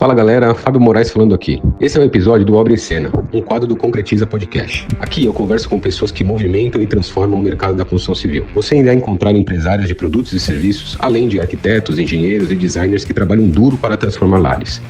Fala galera, Fábio Moraes falando aqui. Esse é o episódio do Obra em Cena, um quadro do Concretiza Podcast. Aqui eu converso com pessoas que movimentam e transformam o mercado da construção civil. Você ainda encontrar empresários de produtos e serviços, além de arquitetos, engenheiros e designers que trabalham duro para transformar lares.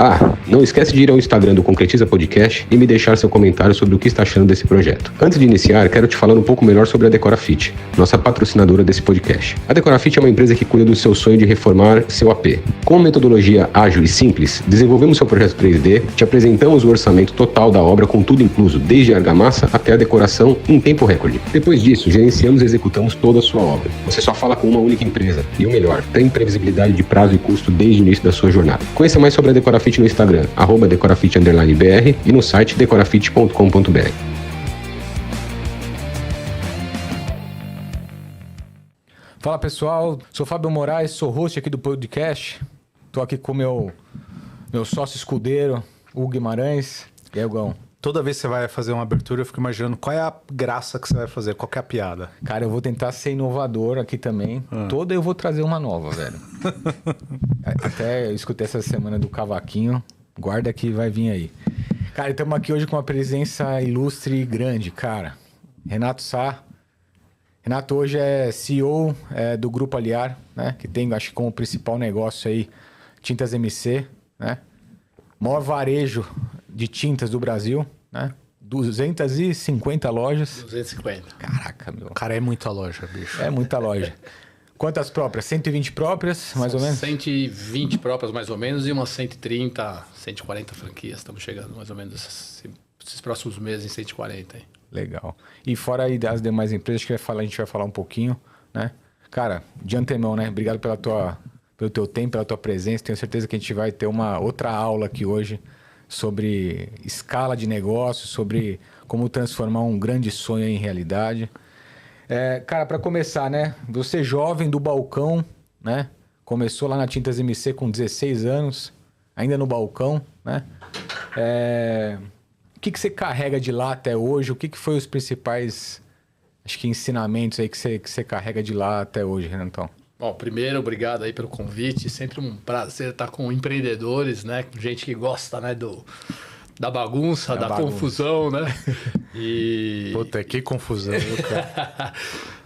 Não esquece de ir ao Instagram do Concretiza Podcast e me deixar seu comentário sobre o que está achando desse projeto. Antes de iniciar, quero te falar um pouco melhor sobre a Decorafit, nossa patrocinadora desse podcast. A Decorafit é uma empresa que cuida do seu sonho de reformar seu AP. Com uma metodologia ágil e simples, desenvolvemos seu projeto 3D, te apresentamos o orçamento total da obra com tudo incluso, desde a argamassa até a decoração em tempo recorde. Depois disso, gerenciamos e executamos toda a sua obra. Você só fala com uma única empresa. E o melhor, tem previsibilidade de prazo e custo desde o início da sua jornada. Conheça mais sobre a Decorafit no Instagram, @decorafit_br e no site decorafit.com.br. Fala pessoal, sou Fábio Moraes, sou host aqui do podcast. Tô aqui com meu sócio escudeiro, Hugo Guimarães. E aí, Hugão? Toda vez que você vai fazer uma abertura, eu fico imaginando qual é a graça que você vai fazer, qual que é a piada. Cara, eu vou tentar ser inovador aqui também. Toda eu vou trazer uma nova, velho. Até eu escutei essa semana do Cavaquinho. Guarda que vai vir aí. Cara, estamos aqui hoje com uma presença ilustre e grande, cara. Renato Sá. Renato hoje é CEO do Grupo Aliar, né? Que tem, acho que como principal negócio aí, Tintas MC, né? Maior varejo de tintas do Brasil, né? 250 lojas. 250. Caraca, meu. Cara, é muita loja, bicho. É muita loja. Quantas próprias? 120 próprias, mais ou menos? 120 próprias, mais ou menos, e umas 130, 140 franquias. Estamos chegando mais ou menos esses próximos meses em 140. Hein? Legal. E fora aí das demais empresas que a gente vai falar um pouquinho, né? Cara, de antemão, né? Obrigado pelo teu tempo, pela tua presença. Tenho certeza que a gente vai ter uma outra aula aqui hoje sobre escala de negócio, sobre como transformar um grande sonho em realidade. Cara, para começar, né? Você jovem do balcão, né? Começou lá na Tintas MC com 16 anos, ainda no balcão, né? O que você carrega de lá até hoje? O que foi os principais, acho que ensinamentos aí que você carrega de lá até hoje, Renatão? Bom, primeiro, obrigado aí pelo convite. Sempre um prazer estar com empreendedores, né? Com gente que gosta, né? Da bagunça, da confusão, né? Puta, que confusão, cara.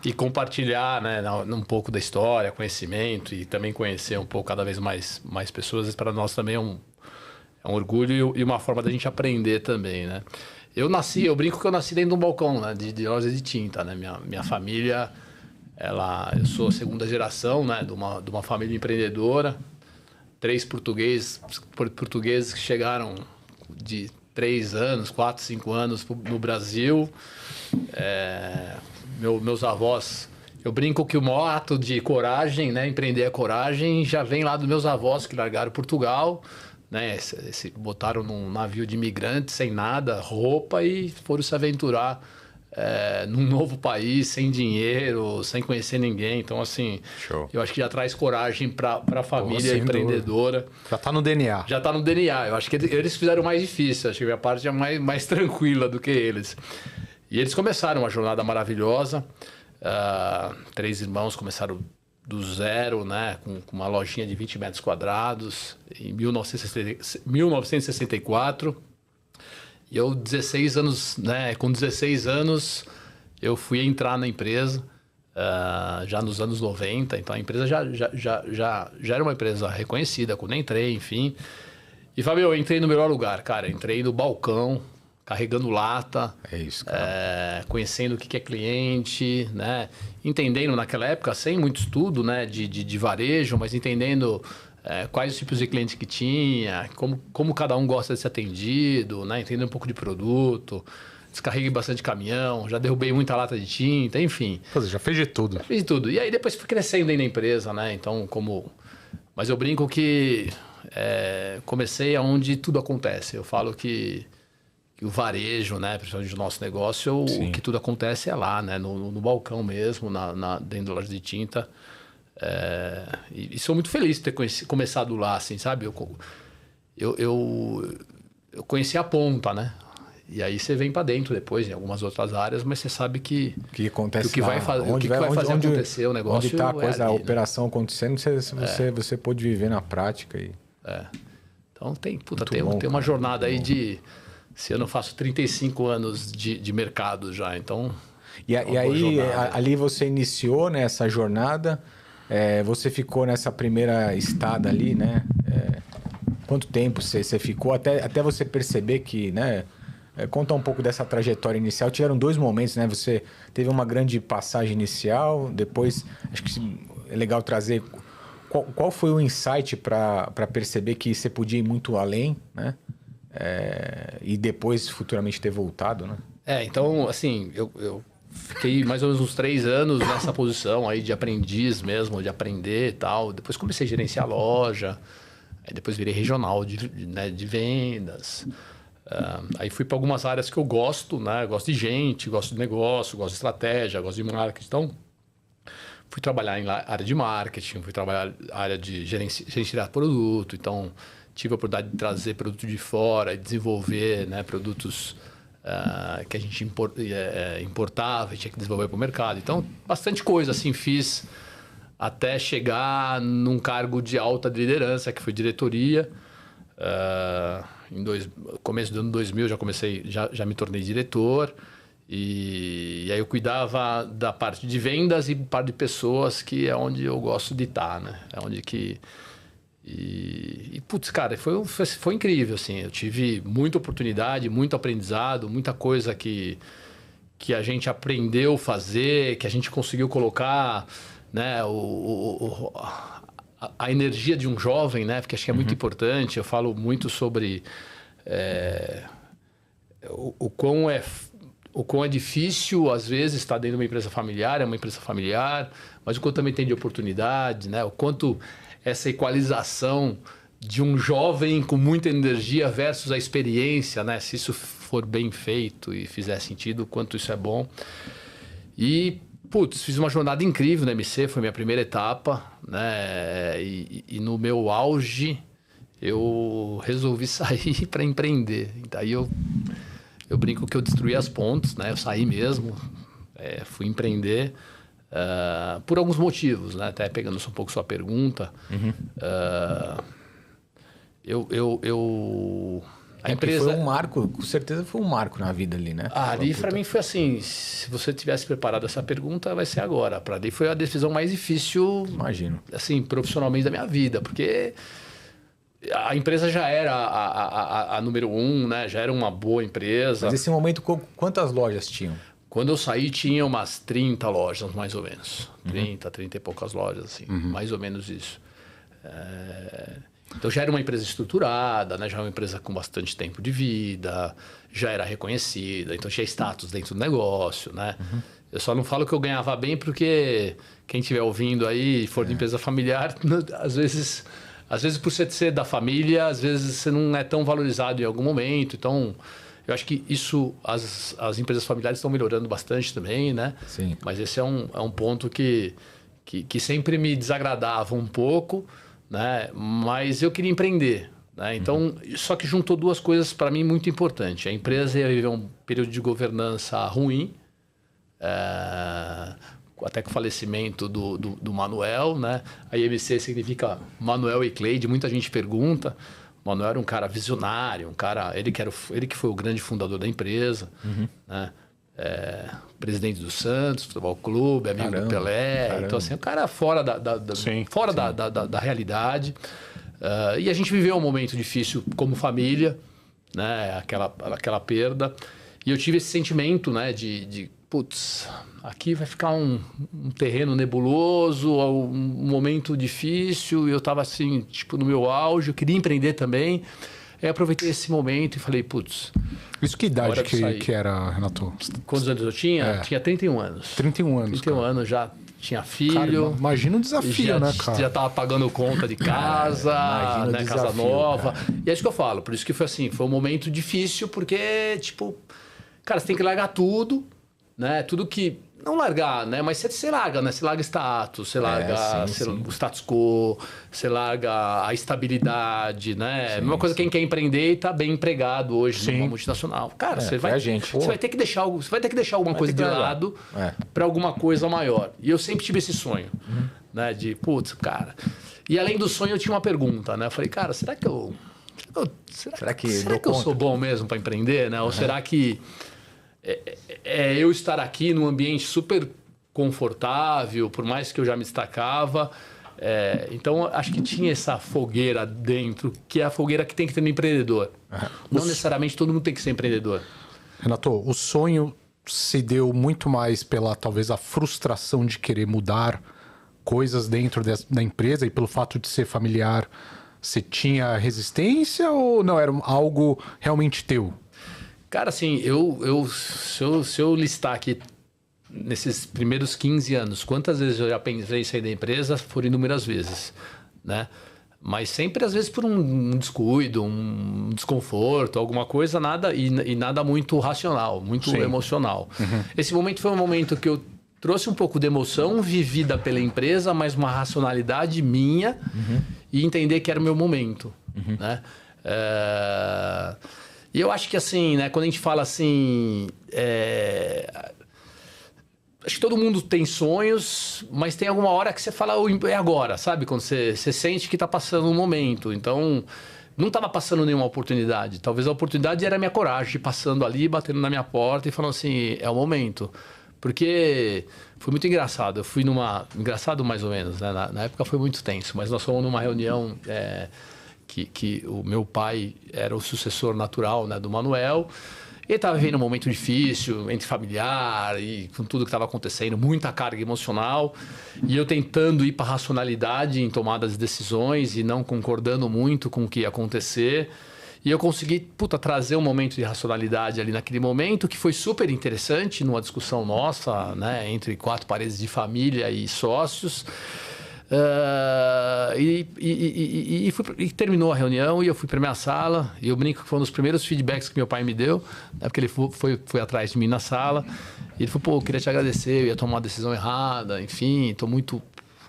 E compartilhar, né? Um pouco da história, conhecimento e também conhecer um pouco cada vez mais pessoas. Para nós também é um orgulho e uma forma da gente aprender também, né? Eu brinco que eu nasci dentro de um balcão, né? De loja de tinta, né? Minha família... eu sou a segunda geração, né, de uma família empreendedora, 3 portugueses que chegaram de 3 anos, 4, 5 anos no Brasil. Meus avós, eu brinco que o maior ato de coragem, né, empreender a coragem, já vem lá dos meus avós que largaram Portugal, né, botaram num navio de imigrantes sem nada, roupa e foram se aventurar num novo país, sem dinheiro, sem conhecer ninguém. Então, assim, show. Eu acho que já traz coragem para a família empreendedora. Já está no DNA. Já está no DNA. Eu acho que eles fizeram o mais difícil. Acho que a minha parte é mais tranquila do que eles. E eles começaram uma jornada maravilhosa. 3 irmãos começaram do zero, né, com uma lojinha de 20 metros quadrados, em 1964. E eu, 16 anos, né? Com 16 anos, eu fui entrar na empresa, já nos anos 90. Então, a empresa já era uma empresa reconhecida, quando entrei, enfim. E, Fábio, eu entrei no melhor lugar, cara. Entrei no balcão, carregando lata. É isso, cara. Conhecendo o que é cliente, né? Entendendo, naquela época, sem muito estudo, né? De varejo, mas entendendo... quais os tipos de clientes que tinha, como cada um gosta de ser atendido, né? Entender um pouco de produto, descarreguei bastante caminhão, já derrubei muita lata de tinta, enfim. Você já fez de tudo. Já fiz de tudo. E aí depois fui crescendo aí na empresa, né? Então, mas eu brinco que comecei aonde tudo acontece. Eu falo que o varejo, né? Principalmente o nosso negócio, o que tudo acontece é lá, né? No balcão mesmo, dentro da loja de tinta. E sou muito feliz de ter começado lá, assim, sabe? Eu conheci a ponta, né? E aí você vem para dentro depois, em algumas outras áreas, mas você sabe que acontece o que vai fazer acontecer o negócio. Onde está a operação acontecendo, você pôde viver na prática. Então, Então tem bom, uma jornada aí de... Esse ano eu faço 35 anos de mercado já, então... E aí, ali você iniciou, né, essa jornada, você ficou nessa primeira estada ali, né? Quanto tempo você ficou até você perceber que, né? Conta um pouco dessa trajetória inicial. Tiveram 2 momentos, né? Você teve uma grande passagem inicial, depois, acho que é legal trazer... Qual foi o insight para perceber que você podia ir muito além, né? E depois, futuramente, ter voltado, né? Então, assim, eu fiquei mais ou menos uns 3 anos nessa posição aí de aprendiz mesmo, de aprender e tal. Depois comecei a gerenciar a loja, aí depois virei regional de vendas. Aí fui para algumas áreas que eu gosto, né? Gosto de gente, gosto de negócio, gosto de estratégia, gosto de marketing. Então, fui trabalhar em área de marketing, fui trabalhar na área de gerenciar produto. Então, tive a oportunidade de trazer produto de fora e desenvolver, né, produtos que a gente importava e tinha que desenvolver para o mercado. Então, bastante coisa assim fiz até chegar num cargo de alta liderança, que foi diretoria. Começo do ano 2000 já me tornei diretor. E aí eu cuidava da parte de vendas e parte de pessoas, que é onde eu gosto de estar, né? É onde que... putz, cara, foi incrível, assim. Eu tive muita oportunidade, muito aprendizado, muita coisa que a gente aprendeu a fazer, que a gente conseguiu colocar, né, a energia de um jovem, né? Porque acho que é muito importante. Eu falo muito sobre o quão é difícil, às vezes, estar dentro de uma empresa familiar, mas o quanto também tem de oportunidade, né? O quanto essa equalização de um jovem com muita energia versus a experiência, né? Se isso for bem feito e fizer sentido, o quanto isso é bom. E, putz, fiz uma jornada incrível na MC, foi minha primeira etapa, né? E no meu auge, eu resolvi sair para empreender. Daí eu brinco que eu destruí as pontes, né? Eu saí mesmo, fui empreender por alguns motivos, né? Até pegando um pouco sua pergunta. A empresa foi um marco, com certeza foi um marco na vida ali, né? Ali para mim foi assim, se você tivesse preparado essa pergunta, vai ser agora. Para mim foi a decisão mais difícil, imagino, assim, profissionalmente da minha vida, porque a empresa já era a número 1, né? Já era uma boa empresa. Mas nesse momento, quantas lojas tinham? Quando eu saí, tinha umas 30 lojas, mais ou menos. 30 e poucas lojas, assim. Mais ou menos isso. Então, já era uma empresa estruturada, né? Já era uma empresa com bastante tempo de vida, já era reconhecida, então tinha status dentro do negócio, né? Eu só não falo que eu ganhava bem porque quem estiver ouvindo aí e for de empresa familiar, às vezes por você ser da família, às vezes você não é tão valorizado em algum momento. Então, eu acho que isso, as empresas familiares estão melhorando bastante também, né? Sim. Mas esse é um ponto que sempre me desagradava um pouco, né? Mas eu queria empreender, né? Então, só que juntou 2 coisas para mim muito importantes. A empresa ia viver um período de governança ruim, até com o falecimento do Manuel, né? A IMC significa Manuel e Cleide. Muita gente pergunta. O Manuel era um cara visionário, ele que foi o grande fundador da empresa, né? Presidente do Santos Futebol Clube, amigo do Pelé. Caramba. Então, assim, um cara fora da realidade. E a gente viveu um momento difícil como família, né? Aquela perda. E eu tive esse sentimento, né, de putz, aqui vai ficar um terreno nebuloso, um momento difícil, e eu estava assim, tipo, no meu auge, eu queria empreender também. Aí aproveitei esse momento e falei, putz... Isso que idade que era, Renato? Quantos anos eu tinha? Tinha 31 anos. 31 anos, 31 anos, já tinha filho. Cara, imagina o desafio, né, cara? Já estava pagando conta de casa, né, casa nova. Cara. E é isso que eu falo, por isso que foi assim, foi um momento difícil, porque, tipo, cara, você tem que largar tudo, né? Tudo que... Não largar, né? Mas você larga, né? Você larga status, você larga o status quo, você larga a estabilidade, né? Mesma coisa quem quer empreender e tá bem empregado hoje numa multinacional. Cara, você vai ter que deixar alguma coisa de lado para alguma coisa maior. E eu sempre tive esse sonho, né? De, putz, cara... E além do sonho, eu tinha uma pergunta, né? Eu falei, cara, será que eu Será que eu sou bom mesmo para empreender, né? Ou será que eu estar aqui num ambiente super confortável, por mais que eu já me destacava... então, acho que tinha essa fogueira dentro, que é a fogueira que tem que ter no empreendedor. Não necessariamente todo mundo tem que ser empreendedor. Renato, o sonho se deu muito mais pela, talvez, a frustração de querer mudar coisas dentro da empresa e pelo fato de ser familiar. Você tinha resistência ou não? Era algo realmente teu? Cara, assim, se eu listar aqui nesses primeiros 15 anos, quantas vezes eu já pensei em sair da empresa, foram inúmeras vezes, né? Mas sempre, às vezes, por um descuido, um desconforto, alguma coisa, nada e nada muito racional, muito emocional. Esse momento foi um momento que eu trouxe um pouco de emoção vivida pela empresa, mas uma racionalidade minha e entender que era o meu momento, né? E eu acho que, assim, né, quando a gente fala assim... Acho que todo mundo tem sonhos, mas tem alguma hora que você fala, é agora, sabe? Quando você sente que está passando um momento. Então, não estava passando nenhuma oportunidade. Talvez a oportunidade era a minha coragem, passando ali, batendo na minha porta e falando assim, é o momento. Porque foi muito engraçado. Eu fui numa... Engraçado mais ou menos, né? Na época foi muito tenso, mas nós fomos numa reunião que o meu pai era o sucessor natural, né, do Manuel. Ele estava vivendo um momento difícil, entre familiar e com tudo que estava acontecendo, muita carga emocional. E eu tentando ir para a racionalidade em tomada de decisões e não concordando muito com o que ia acontecer. E eu consegui, trazer um momento de racionalidade ali naquele momento, que foi super interessante numa discussão nossa, né, entre 4 paredes de família e sócios. E terminou a reunião e eu fui para minha sala. E eu brinco que foi um dos primeiros feedbacks que meu pai me deu, né, porque ele foi atrás de mim na sala. E ele falou, eu queria te agradecer, eu ia tomar uma decisão errada, enfim, estou muito...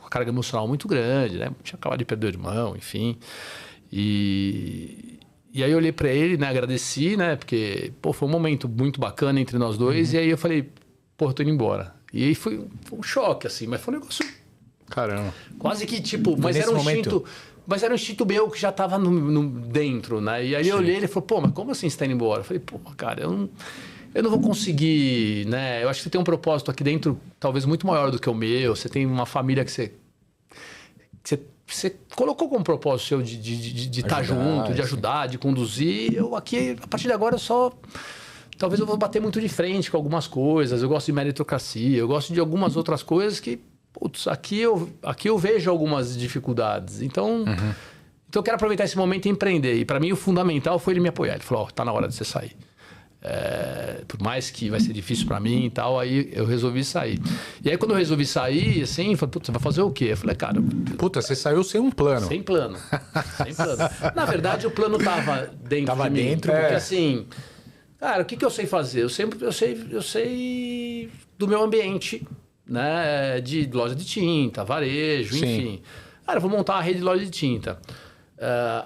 com a carga emocional muito grande, né? Tinha acabado de perder o irmão, enfim. E aí eu olhei para ele, né, agradeci, né, porque foi um momento muito bacana entre nós dois. E aí eu falei, eu tô indo embora. E aí foi um choque, assim, mas foi um negócio... Caramba. Quase que, mas era um instinto... Mas era um instinto meu que já estava dentro, né? E aí eu olhei e ele falou, mas como assim você está indo embora? Eu falei, cara, eu não vou conseguir, né? Eu acho que você tem um propósito aqui dentro, talvez muito maior do que o meu. Você tem uma família que você colocou como propósito seu de estar junto, de ajudar, de conduzir. Eu aqui, a partir de agora, talvez eu vou bater muito de frente com algumas coisas. Eu gosto de meritocracia, eu gosto de algumas outras coisas que... aqui eu vejo algumas dificuldades. Então eu quero aproveitar esse momento e empreender. E para mim o fundamental foi ele me apoiar. Ele falou, tá na hora de você sair. Por mais que vai ser difícil para mim e tal, aí eu resolvi sair. E aí quando eu resolvi sair, assim, eu falei, você vai fazer o quê? Eu falei, cara... Você saiu sem um plano. Sem plano. Na verdade, o plano tava dentro de mim. Porque assim, cara, o que eu sei fazer? Eu sei do meu ambiente, né, de loja de tinta, varejo, enfim. Cara, eu vou montar uma rede de loja de tinta.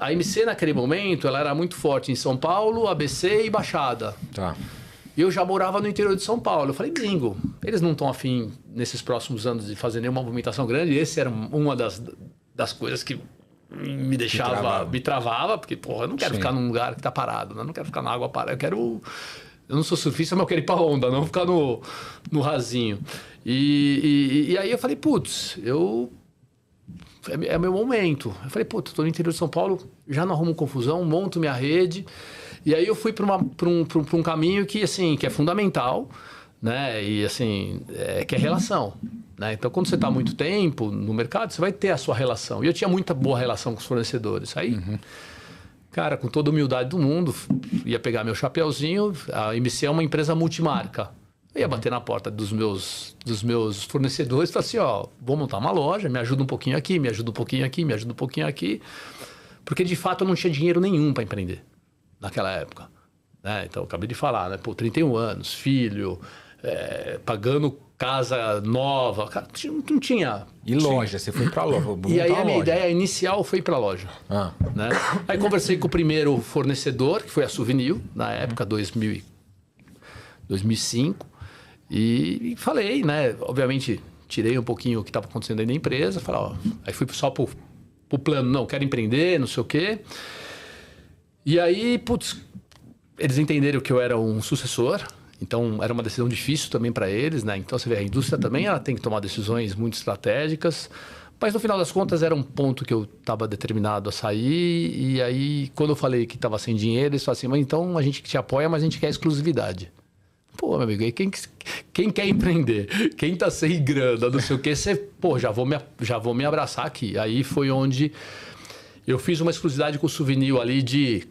A MC naquele momento, ela era muito forte em São Paulo, ABC e Baixada. Tá. Eu já morava no interior de São Paulo. Eu falei, bingo, eles não estão afim nesses próximos anos de fazer nenhuma movimentação grande. E esse era uma das coisas que me deixava, me travava, porque, eu não quero ficar num lugar que tá parado, né? Eu não quero ficar na água parada, eu não sou surfista, mas eu quero ir pra onda, não ficar no rasinho. E aí eu falei, é meu momento. Eu falei, tô no interior de São Paulo, já não arrumo confusão, monto minha rede. E aí eu fui para um caminho que, assim, que é fundamental, né? E, assim, que é relação, né? Então, quando você está há muito tempo no mercado, você vai ter a sua relação. E eu tinha muita boa relação com os fornecedores. Aí, cara, com toda a humildade do mundo, ia pegar meu chapeuzinho. A MC é uma empresa multimarca. Eu ia bater na porta dos meus fornecedores e falar assim, vou montar uma loja, me ajuda um pouquinho aqui, me ajuda um pouquinho aqui, me ajuda um pouquinho aqui. Porque, de fato, eu não tinha dinheiro nenhum para empreender naquela época, né? Então, eu acabei de falar, né? 31 anos, filho, pagando casa nova. Cara, não tinha... E loja? Você foi para loja? E aí a minha ideia inicial foi para loja. Né? Aí conversei com o primeiro fornecedor, que foi a Souvenir, na época, 2005. E falei, né? Obviamente, tirei um pouquinho o que estava acontecendo aí na empresa. Falei, aí fui só pro plano, não, quero empreender, não sei o quê. E aí, putz, eles entenderam que eu era um sucessor. Então, era uma decisão difícil também para eles, né? Então, você vê, a indústria também ela tem que tomar decisões muito estratégicas. Mas, no final das contas, era um ponto que eu estava determinado a sair. E aí, quando eu falei que estava sem dinheiro, eles falaram assim, mas então a gente te apoia, mas a gente quer exclusividade. Pô, meu amigo, quem quer empreender? Quem tá sem grana, não sei o quê, você... Pô, já vou me abraçar aqui. Aí foi onde eu fiz uma exclusividade com o Souvenir ali de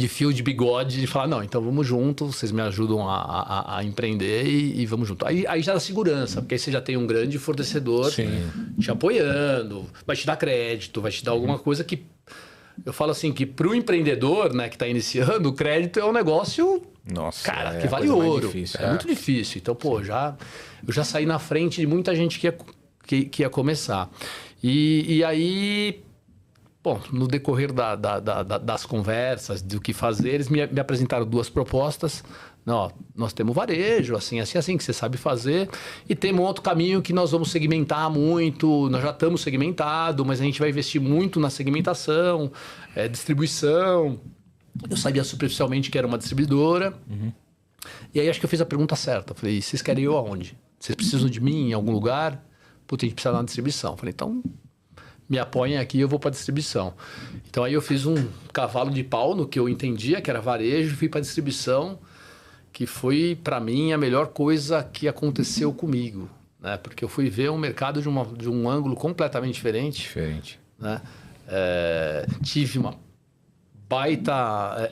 fio de bigode e falar, não, então vamos junto, vocês me ajudam a empreender e vamos junto. Aí já dá segurança, porque aí você já tem um grande fornecedor te apoiando, vai te dar crédito, vai te dar alguma coisa que... Eu falo assim, que para o empreendedor, né, que está iniciando, o crédito é um negócio, cara, que vale ouro. Difícil, é muito difícil. Então, pô, eu já saí na frente de muita gente que ia começar. E aí... Bom, no decorrer das conversas, do que fazer, eles me apresentaram 2 propostas. Não, nós temos varejo, assim, que você sabe fazer. E temos um outro caminho que nós vamos segmentar muito. Nós já estamos segmentados, mas a gente vai investir muito na segmentação, distribuição. Eu sabia superficialmente que era uma distribuidora. E aí acho que eu fiz a pergunta certa. Falei, vocês querem eu aonde? Vocês precisam de mim em algum lugar? Putz, a gente precisa da distribuição. Falei, então... me apoiem aqui, eu vou para distribuição. Então aí eu fiz um cavalo de pau no que eu entendia, que era varejo, fui para distribuição, que foi para mim a melhor coisa que aconteceu comigo, né? Porque eu fui ver um mercado de um ângulo completamente diferente. Né? Tive uma baita,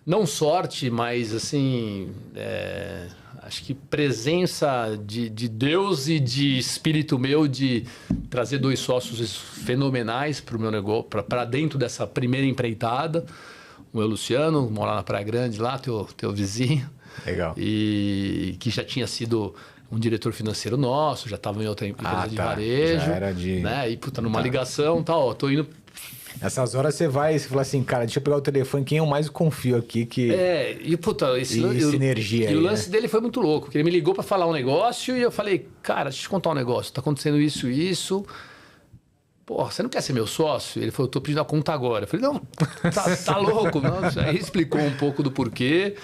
não sorte, mas assim... acho que presença de Deus e de espírito meu de trazer 2 sócios fenomenais para o meu negócio, para dentro dessa primeira empreitada. O meu Luciano, mora na Praia Grande lá, teu vizinho. Legal. E que já tinha sido um diretor financeiro nosso, já estava em outra empresa de varejo. Já era de... Né? E, puta, numa ligação, tá, ó, tô indo... Nessas horas você fala assim, cara, deixa eu pegar o telefone, quem eu mais confio aqui que... E puta, sinergia. E o lance dele foi muito louco, porque ele me ligou para falar um negócio e eu falei, cara, deixa eu te contar um negócio, tá acontecendo isso. Pô, você não quer ser meu sócio? Ele falou, eu tô pedindo a conta agora. Eu falei, não, tá louco. Não. Aí explicou um pouco do porquê,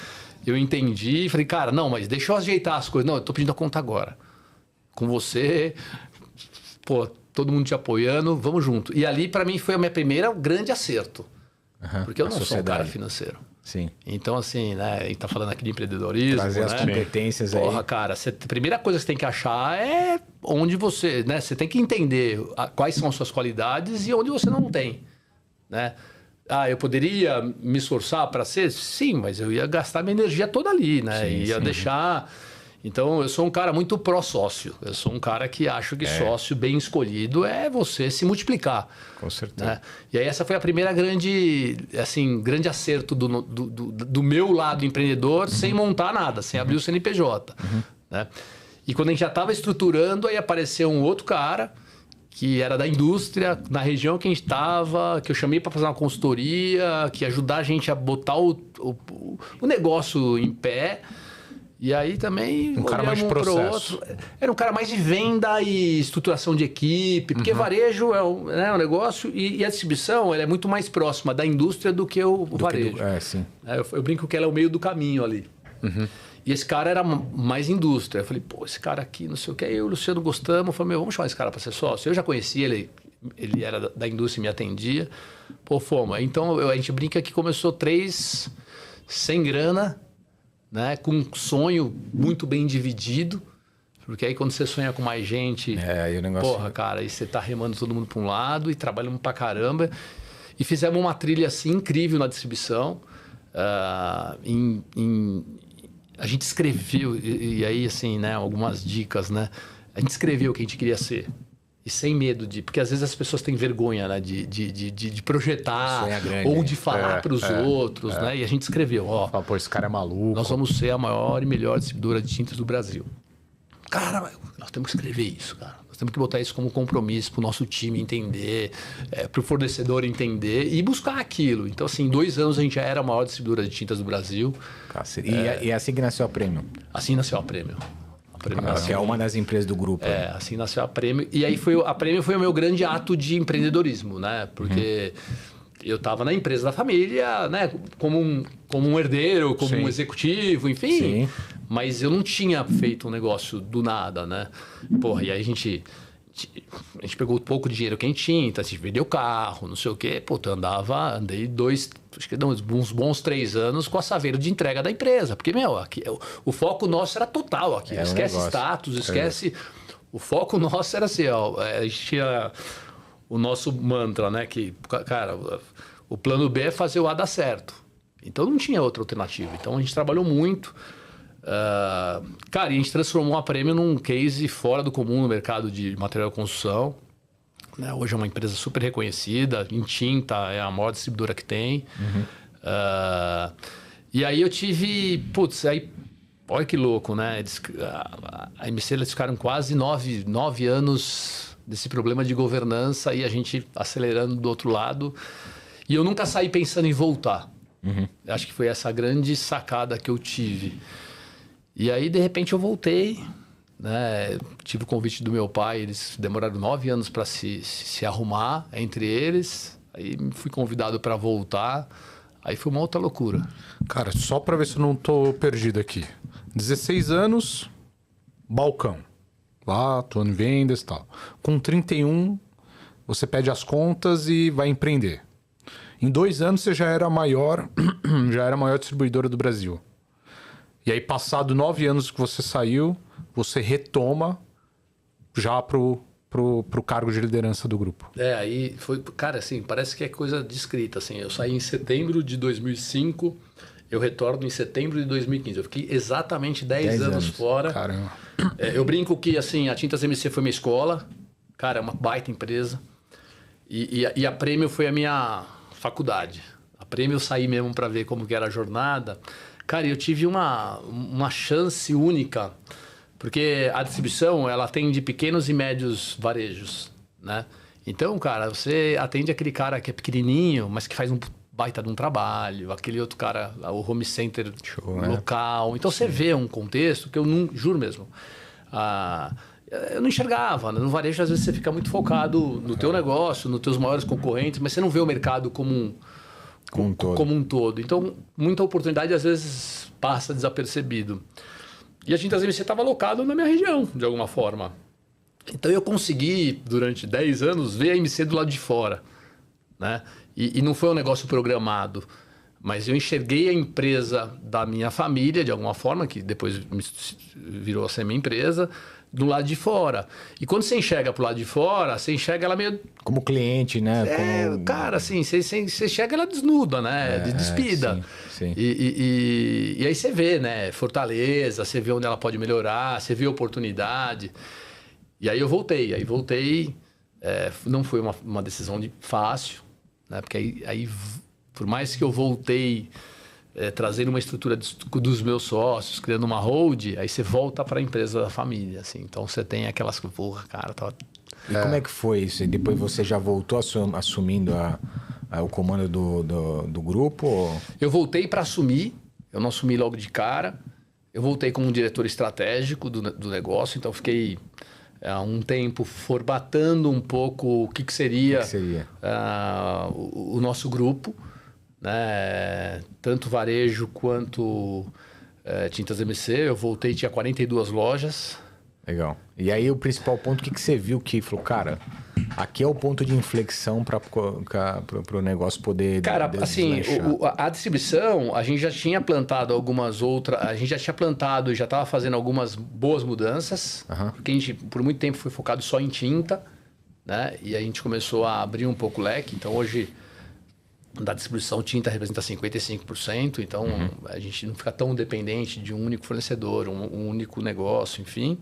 eu entendi, falei, cara, não, mas deixa eu ajeitar as coisas. Não, eu tô pedindo a conta agora. Com você, pô... todo mundo te apoiando, vamos junto. E ali, para mim, foi a minha primeira grande acerto. Porque eu não sou um cara financeiro. Sim. Então, assim, né? A gente tá falando aqui de empreendedorismo, trazer as competências aí. Porra, cara, a primeira coisa que você tem que achar é onde você... né? Você tem que entender quais são as suas qualidades e onde você não tem, né? Eu poderia me esforçar para ser? Sim, mas eu ia gastar minha energia toda ali, né? Ia deixar... Então, eu sou um cara muito pró-sócio. Eu sou um cara que acho que sócio bem escolhido é você se multiplicar. Com certeza. Né? E aí, essa foi a primeira grande acerto do meu lado empreendedor, sem montar nada, sem abrir o CNPJ. Né? E quando a gente já estava estruturando, aí apareceu um outro cara que era da indústria, na região que a gente estava, que eu chamei para fazer uma consultoria, que ia ajudar a gente a botar o negócio em pé. E aí também... Um cara mais de processo. Era um cara mais de venda e estruturação de equipe, porque varejo é um negócio e a distribuição ela é muito mais próxima da indústria do que o varejo. Sim. Eu brinco que ela é o meio do caminho ali. E esse cara era mais indústria. Eu falei, pô, esse cara aqui, não sei o que. Aí eu e o Luciano gostamos. Eu falei, vamos chamar esse cara para ser sócio. Eu já conhecia ele era da indústria e me atendia. Pô, fomos. Então a gente brinca que começou 3 sem grana, né, com um sonho muito bem dividido, porque aí quando você sonha com mais gente, aí o negócio... porra, cara, aí você tá remando todo mundo para um lado e trabalhamos pra caramba. E fizemos uma trilha assim incrível na distribuição. A gente escreveu, e aí assim, né, algumas dicas, né? A gente escreveu o que a gente queria ser. E sem medo de... Porque às vezes as pessoas têm vergonha, né? De projetar ou de falar para os outros, né? E a gente escreveu, ó... Fala, pô, esse cara é maluco. Nós vamos ser a maior e melhor distribuidora de tintas do Brasil. Cara, nós temos que escrever isso, cara. Nós temos que botar isso como compromisso para o nosso time entender, para o fornecedor entender e buscar aquilo. Então, assim, em 2 anos a gente já era a maior distribuidora de tintas do Brasil. E é assim que nasceu a Premium? Assim nasceu a Premium. Que é uma das empresas do grupo. Assim nasceu a Premium. E aí a Premium foi o meu grande ato de empreendedorismo, né? Porque eu estava na empresa da família, né? Como um herdeiro, como um executivo, enfim. Sim. Mas eu não tinha feito um negócio do nada, né? Porra, e aí a gente pegou o pouco dinheiro que a gente tinha, então a gente vendeu carro, não sei o quê. Pô, andei uns bons 3 anos com a saveira de entrega da empresa. Porque, aqui, o foco nosso era total aqui. Esquece status, esquece... O foco nosso era assim, ó, a gente tinha o nosso mantra, né? Que, cara, o plano B é fazer o A dar certo. Então não tinha outra alternativa. Então a gente trabalhou muito. Cara, e a gente transformou a Prêmio num case fora do comum no mercado de material de construção. Né? Hoje é uma empresa super reconhecida, em tinta, é a maior distribuidora que tem. E aí eu tive... Olha que louco, né? A MC, eles ficaram quase 9 anos desse problema de governança e a gente acelerando do outro lado. E eu nunca saí pensando em voltar. Acho que foi essa grande sacada que eu tive. E aí, de repente, eu voltei, né? Tive o convite do meu pai, eles demoraram 9 anos para se arrumar entre eles. Aí fui convidado para voltar. Aí foi uma outra loucura. Cara, só para ver se eu não tô perdido aqui. 16 anos, balcão. Lá, atuando em vendas e tal. Com 31, você pede as contas e vai empreender. Em 2 anos, você já era a maior distribuidora do Brasil. E aí, passado 9 anos que você saiu, você retoma já pro cargo de liderança do grupo. Aí foi... Cara, assim, parece que é coisa descrita, assim. Eu saí em setembro de 2005... Eu retorno em setembro de 2015. Eu fiquei exatamente 10 anos fora. Caramba. Eu brinco que, assim, a Tintas MC foi minha escola. Cara, é uma baita empresa. E a Prêmio foi a minha faculdade. A Prêmio eu saí mesmo para ver como que era a jornada. Cara, eu tive uma chance única. Porque a distribuição, ela atende pequenos e médios varejos, né? Então, cara, você atende aquele cara que é pequenininho, mas que faz um baita de um trabalho, aquele outro cara, o home center local. Então, você vê um contexto que eu não... Juro mesmo. Eu não enxergava. No varejo, às vezes, você fica muito focado no teu negócio, nos teus maiores concorrentes, mas você não vê o mercado como um todo. Então, muita oportunidade, às vezes, passa desapercebido. E a Tintas MC estava alocado na minha região, de alguma forma. Então, eu consegui, durante 10 anos, ver a MC do lado de fora, né? E não foi um negócio programado, mas eu enxerguei a empresa da minha família, de alguma forma, que depois virou a ser minha empresa, do lado de fora. E quando você enxerga pro lado de fora, você enxerga ela meio... Como cliente, né? Cara, assim, você enxerga ela desnuda, né? Despida. Sim. E aí você vê, né? Fortaleza, você vê onde ela pode melhorar, você vê oportunidade. E aí eu voltei. Não foi uma decisão fácil, né? Porque aí, por mais que eu voltei trazendo uma estrutura dos meus sócios, criando uma hold, aí você volta para a empresa da família, assim. Então você tem aquelas... Porra, cara, tá... E como é que foi isso? E depois você já voltou assumindo o comando do grupo? Ou... Eu voltei para assumir, eu não assumi logo de cara. Eu voltei como um diretor estratégico do negócio, então fiquei... um tempo formatando um pouco o que seria, o nosso grupo, né? Tanto varejo quanto Tintas MC. Eu voltei, tinha 42 lojas. Legal. E aí o principal ponto, o que você viu que falou, cara, aqui é o ponto de inflexão para o negócio poder... Cara, assim, a distribuição, a gente já tinha plantado algumas outras... A gente já tinha plantado e já estava fazendo algumas boas mudanças. Porque a gente, por muito tempo, foi focado só em tinta, né? E a gente começou a abrir um pouco o leque. Então, hoje, da distribuição, tinta representa 55%. Então, a gente não fica tão dependente de um único fornecedor, um único negócio, enfim...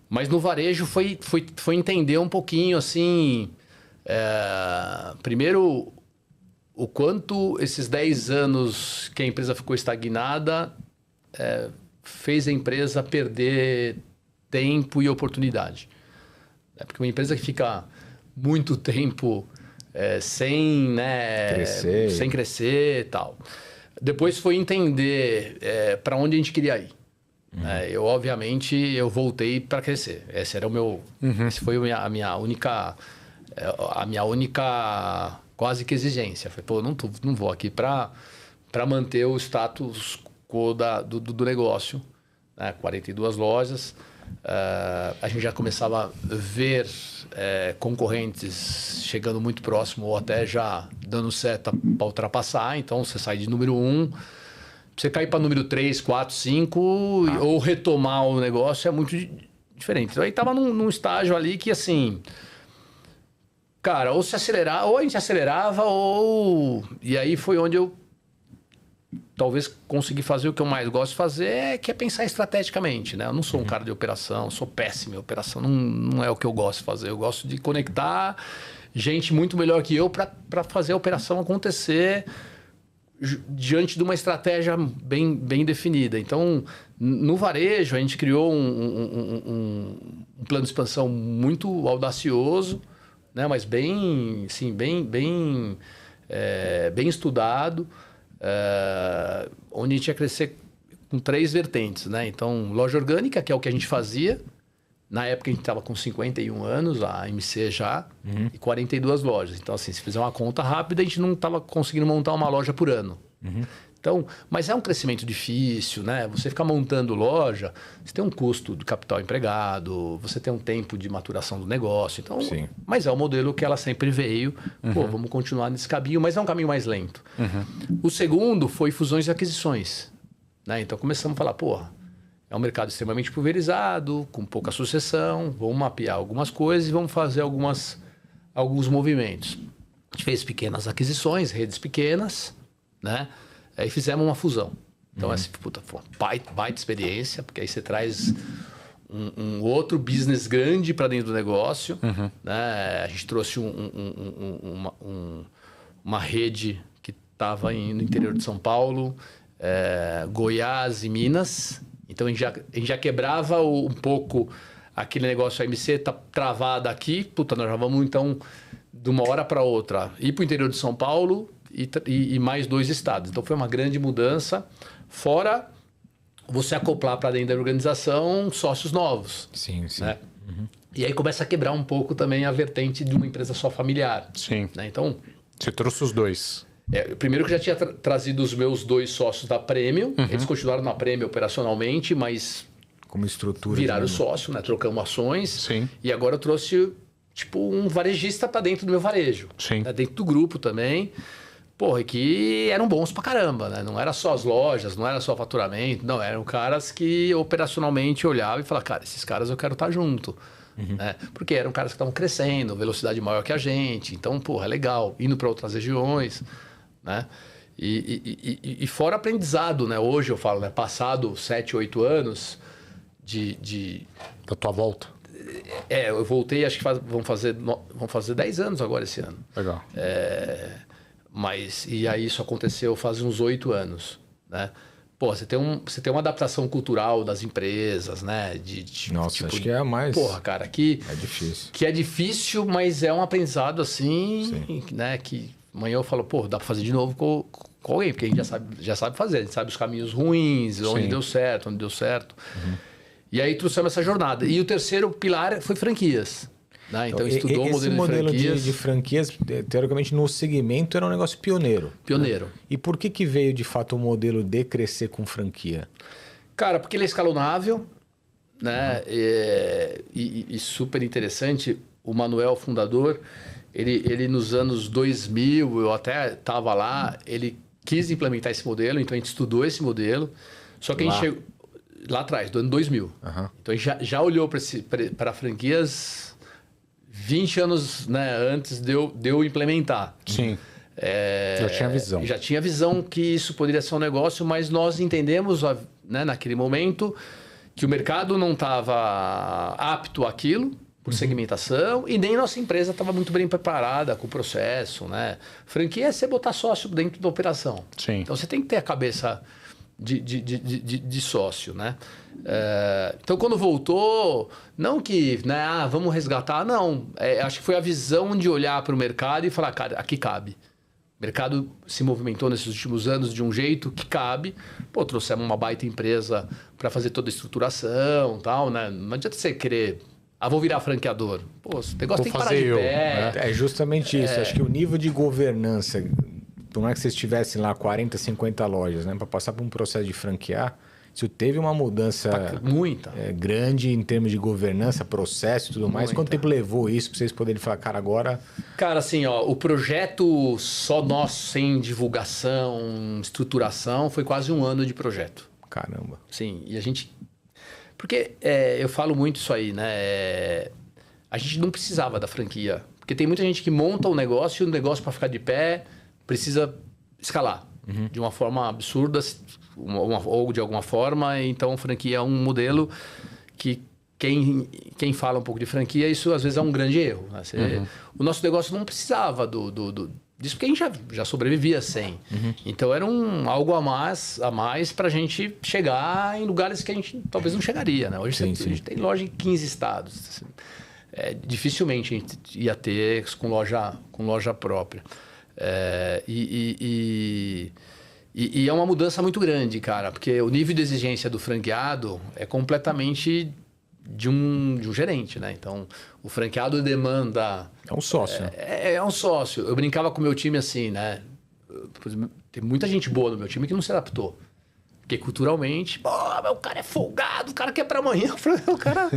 Mas no varejo foi entender um pouquinho, assim... primeiro, o quanto esses 10 anos que a empresa ficou estagnada fez a empresa perder tempo e oportunidade. Porque uma empresa que fica muito tempo sem crescer e tal. Depois foi entender para onde a gente queria ir. Obviamente, eu voltei para crescer. Esse era o meu... Esse foi a minha única quase que exigência. Falei, pô, não vou aqui para manter o status quo do negócio, né? 42 lojas. A gente já começava a ver concorrentes chegando muito próximo ou até já dando seta para ultrapassar. Então, você sai de número 1, você cair para número 3, 4, 5 ou retomar o negócio é muito diferente. Então, aí estava num estágio ali que, assim... Cara, ou a gente acelerava E aí foi onde eu talvez consegui fazer o que eu mais gosto de fazer, que é pensar estrategicamente, né? Eu não sou um cara de operação, sou péssimo em operação, não é o que eu gosto de fazer. Eu gosto de conectar gente muito melhor que eu para fazer a operação acontecer diante de uma estratégia bem definida. Então, no varejo, a gente criou um plano de expansão muito audacioso, né? Mas bem estudado, onde a gente ia crescer com 3 vertentes, né? Então, loja orgânica, que é o que a gente fazia. Na época, a gente estava com 51 anos, a MC já, e 42 lojas. Então, assim, se fizer uma conta rápida, a gente não estava conseguindo montar uma loja por ano. Então, mas é um crescimento difícil, né? Você ficar montando loja, você tem um custo de capital empregado, você tem um tempo de maturação do negócio. Então, mas é o modelo que ela sempre veio. Pô, vamos continuar nesse caminho, mas é um caminho mais lento. O segundo foi fusões e aquisições, né? Então, começamos a falar, porra, é um mercado extremamente pulverizado, com pouca sucessão, vamos mapear algumas coisas e vamos fazer alguns movimentos. A gente fez pequenas aquisições, redes pequenas, né? Aí fizemos uma fusão. Então, essa foi uma baita experiência, porque aí você traz um outro business grande para dentro do negócio. Né? A gente trouxe uma rede que estava no interior de São Paulo, Goiás e Minas. Então, a gente já quebrava um pouco aquele negócio, a MC está travada aqui. Puta, nós já vamos, então, de uma hora para outra, ir para o interior de São Paulo e mais 2 estados. Então, foi uma grande mudança. Fora você acoplar para dentro da organização sócios novos. Sim. Né? E aí começa a quebrar um pouco também a vertente de uma empresa só familiar. Sim. Né? Então, você trouxe os 2. Primeiro que eu já tinha trazido os meus 2 sócios da Premium. Eles continuaram na Premium operacionalmente, mas como estrutura viraram sócio, né? Trocamos ações. Sim. E agora eu trouxe tipo um varejista para dentro do meu varejo. Sim. Né? Dentro do grupo também. Porra, que eram bons pra caramba, né? Não era só as lojas, não era só faturamento, não. Eram caras que operacionalmente olhavam e falavam, cara, esses caras eu quero estar junto. Né? Porque eram caras que estavam crescendo, velocidade maior que a gente. Então, porra, é legal. Indo para outras regiões, né? E fora aprendizado, né? Hoje eu falo, né? Passado 7, 8 anos da tua volta. Eu voltei, acho que vão fazer 10 anos agora esse ano. Legal. E aí isso aconteceu faz uns 8 anos, né? Pô, você tem uma adaptação cultural das empresas, né? Nossa, acho que é a mais... Porra, cara, que... É difícil. Que é difícil, mas é um aprendizado assim, né? Que amanhã eu falo, pô, dá pra fazer de novo com alguém, porque a gente já sabe fazer, a gente sabe os caminhos ruins, onde deu certo, onde deu certo. E aí trouxemos essa jornada. E o terceiro pilar foi franquias. Né? Então, estudou o modelo de franquias. De franquias, teoricamente, no segmento era um negócio pioneiro. Pioneiro. Né? E por que veio, de fato, o modelo de crescer com franquia? Cara, porque ele é escalonável, né? E super interessante. O Manuel, fundador, ele nos anos 2000, eu até estava lá, ele quis implementar esse modelo, então a gente estudou esse modelo. Só que a gente chegou lá atrás, do ano 2000. Então a gente já olhou para franquias 20 anos, né, antes de eu implementar. Sim. Já tinha visão. Já tinha visão que isso poderia ser um negócio, mas nós entendemos, né, naquele momento que o mercado não estava apto àquilo, por segmentação, e nem nossa empresa estava muito bem preparada com o processo. Né? Franquia é você botar sócio dentro da operação. Sim. Então você tem que ter a cabeça de sócio, né? Então, quando voltou, não que, né, vamos resgatar, não. Acho que foi a visão de olhar para o mercado e falar, cara, aqui cabe. O mercado se movimentou nesses últimos anos de um jeito que cabe. Pô, trouxemos uma baita empresa para fazer toda a estruturação e tal, né? Não adianta você querer vou virar franqueador. Pô, o negócio tem que parar de fazer eu, pé. É justamente isso. Acho que o nível de governança, por mais que vocês tivessem lá 40, 50 lojas, né? Para passar por um processo de franquear, isso teve uma mudança Muita. grande em termos de governança, processo e tudo mais. Quanto tempo levou isso para vocês poderem falar, cara, agora... Cara, assim, ó, o projeto só nosso, sem divulgação, estruturação, foi quase 1 ano de projeto. Caramba. Sim, e a gente... Porque eu falo muito isso aí, né? A gente não precisava da franquia. Porque tem muita gente que monta um negócio e o negócio para ficar de pé precisa escalar. De uma forma absurda ou de alguma forma. Então, franquia é um modelo que quem fala um pouco de franquia, isso às vezes é um grande erro. Né? O nosso negócio não precisava disso, porque a gente já sobrevivia sem. Então, era algo a mais para a gente chegar em lugares que a gente talvez não chegaria. Né? Hoje a gente tem loja em 15 estados. Dificilmente a gente ia ter com loja própria. E é uma mudança muito grande, cara, porque o nível de exigência do franqueado é completamente de um gerente, né? Então, o franqueado demanda... É um sócio. É um sócio. Eu brincava com o meu time assim, né? Tem muita gente boa no meu time que não se adaptou. Porque culturalmente, pô, o cara é folgado, o cara quer pra amanhã. O cara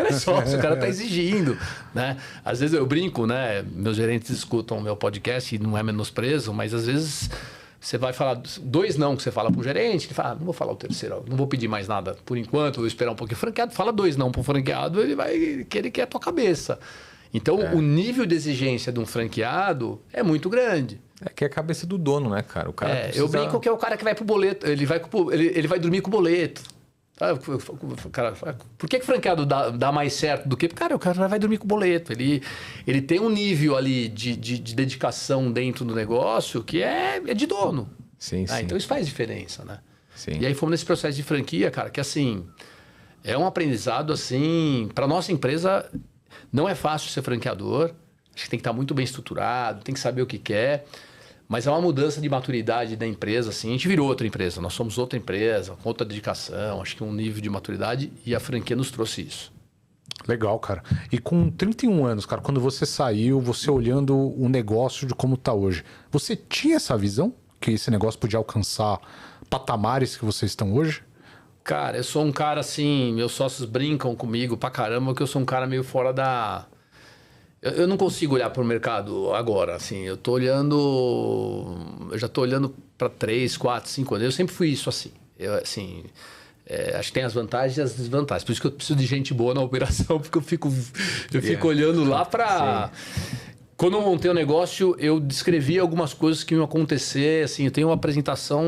é sócio, o cara tá exigindo, né? Às vezes eu brinco, né? Meus gerentes escutam o meu podcast e não é menosprezo, mas às vezes você vai falar 2 não que você fala pro gerente, ele fala, não vou falar o terceiro, não vou pedir mais nada por enquanto, vou esperar um pouquinho. O franqueado fala 2 não pro franqueado, ele vai querer que é a tua cabeça. Então, o nível de exigência de um franqueado é muito grande. É que é a cabeça do dono, né, cara? O cara precisa... Eu brinco que é o cara que vai pro boleto, ele vai dormir com o boleto. Cara, por que franqueado dá mais certo do que... Cara, o cara vai dormir com o boleto. Ele tem um nível ali de dedicação dentro do negócio que é de dono. Sim. Então isso faz diferença, né? Sim. E aí fomos nesse processo de franquia, cara, que assim... É um aprendizado, assim... Para nossa empresa, não é fácil ser franqueador. Acho que tem que estar muito bem estruturado, tem que saber o que quer. Mas é uma mudança de maturidade da empresa, assim. A gente virou outra empresa, nós somos outra empresa, com outra dedicação, acho que um nível de maturidade, e a franquia nos trouxe isso. Legal, cara. E com 31 anos, cara, quando você saiu, você olhando o negócio de como tá hoje, você tinha essa visão que esse negócio podia alcançar patamares que vocês estão hoje? Cara, eu sou um cara assim, meus sócios brincam comigo pra caramba, que eu sou um cara meio fora da... Eu não consigo olhar para o mercado agora, assim, eu já tô olhando para 3, 4, 5 anos, eu sempre fui isso assim, acho que tem as vantagens e as desvantagens, por isso que eu preciso de gente boa na operação, porque eu fico olhando lá para... Quando eu montei o negócio, eu descrevi algumas coisas que iam acontecer, assim, eu tenho uma apresentação,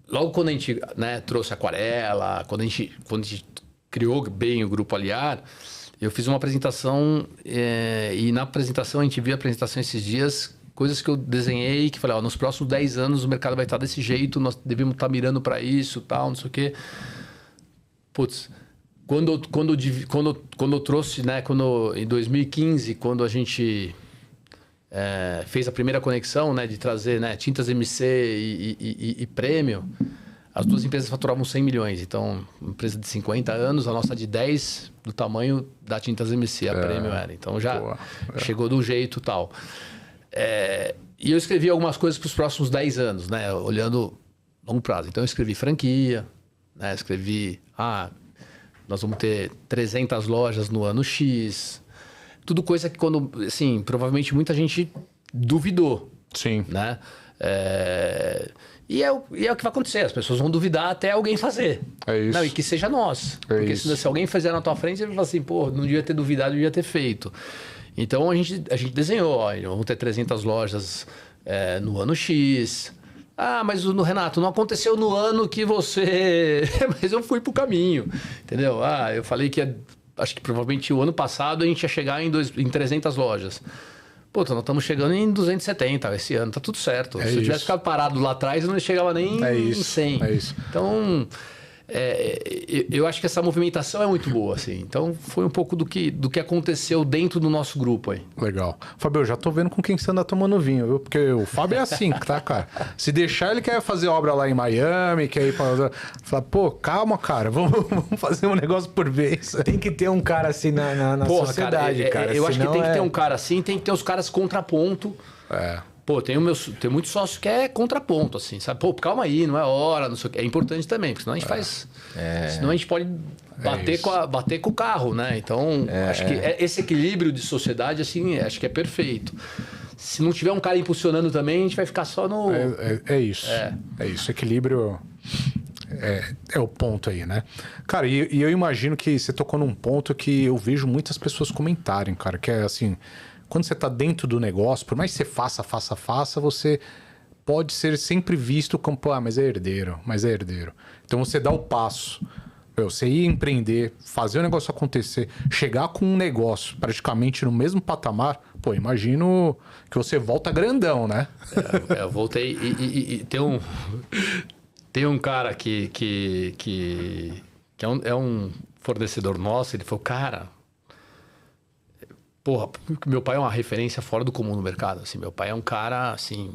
logo quando a gente, né, trouxe a Aquarela, quando a gente criou bem o Grupo Aliar, eu fiz uma apresentação e na apresentação, a gente viu a apresentação esses dias, coisas que eu desenhei, que falei, nos próximos 10 anos o mercado vai estar desse jeito, nós devemos estar mirando para isso, tal, não sei o quê. Putz, quando eu trouxe, né, em 2015, quando a gente fez a primeira conexão, né, de trazer, né, Tintas MC e Prêmio, as duas empresas faturavam 100 milhões. Então, uma empresa de 50 anos, a nossa de 10, do tamanho da Tintas MC, a Prêmio era. Então, já chegou do jeito tal. E eu escrevi algumas coisas para os próximos 10 anos, né? Olhando longo prazo. Então, eu escrevi franquia, né? Escrevi, nós vamos ter 300 lojas no ano X. Tudo coisa que quando, assim, provavelmente muita gente duvidou. Sim. Né? E é o que vai acontecer, as pessoas vão duvidar até alguém fazer. É isso. Não, e que seja nós. Porque se alguém fizer na tua frente, você vai falar assim, pô, não devia ter duvidado, devia ter feito. Então a gente desenhou, vamos ter 300 lojas no ano X. Mas Renato, não aconteceu no ano que você... Mas eu fui pro caminho, entendeu? Eu falei que acho que provavelmente o ano passado a gente ia chegar em 300 lojas. Pô, nós estamos chegando em 270 esse ano, tá tudo certo. Se eu tivesse ficado parado lá atrás, eu não chegava nem em 100. É isso. Então, eu acho que essa movimentação é muito boa, assim. Então, foi um pouco do que aconteceu dentro do nosso grupo aí. Legal. Fábio, eu já tô vendo com quem você anda tomando vinho, viu? Porque o Fábio é assim, tá, cara? Se deixar, ele quer fazer obra lá em Miami, quer ir pra... Fala, pô, calma, cara, vamos fazer um negócio por vez. Tem que ter um cara assim na sociedade, cara. Eu acho que tem que ter um cara assim, tem que ter os caras contraponto. Pô, tem muito sócio que é contraponto, assim, sabe? Pô, calma aí, não é hora, não sei o que. É importante também, porque senão a gente faz... Senão a gente pode bater com o carro, né? Então, acho que esse equilíbrio de sociedade, assim, acho que é perfeito. Se não tiver um cara impulsionando também, a gente vai ficar só no... É isso. É isso. Equilíbrio é o ponto aí, né? Cara, e eu imagino que você tocou num ponto que eu vejo muitas pessoas comentarem, cara, que é assim... Quando você tá dentro do negócio, por mais que você faça, você pode ser sempre visto como, pô, mas é herdeiro. Então você dá o passo. Você ir empreender, fazer o negócio acontecer, chegar com um negócio praticamente no mesmo patamar, pô, imagino que você volta grandão, né? Eu voltei e tem um cara que é um fornecedor nosso, ele falou, cara... Porra, meu pai é uma referência fora do comum no mercado. Assim, meu pai é um cara, assim...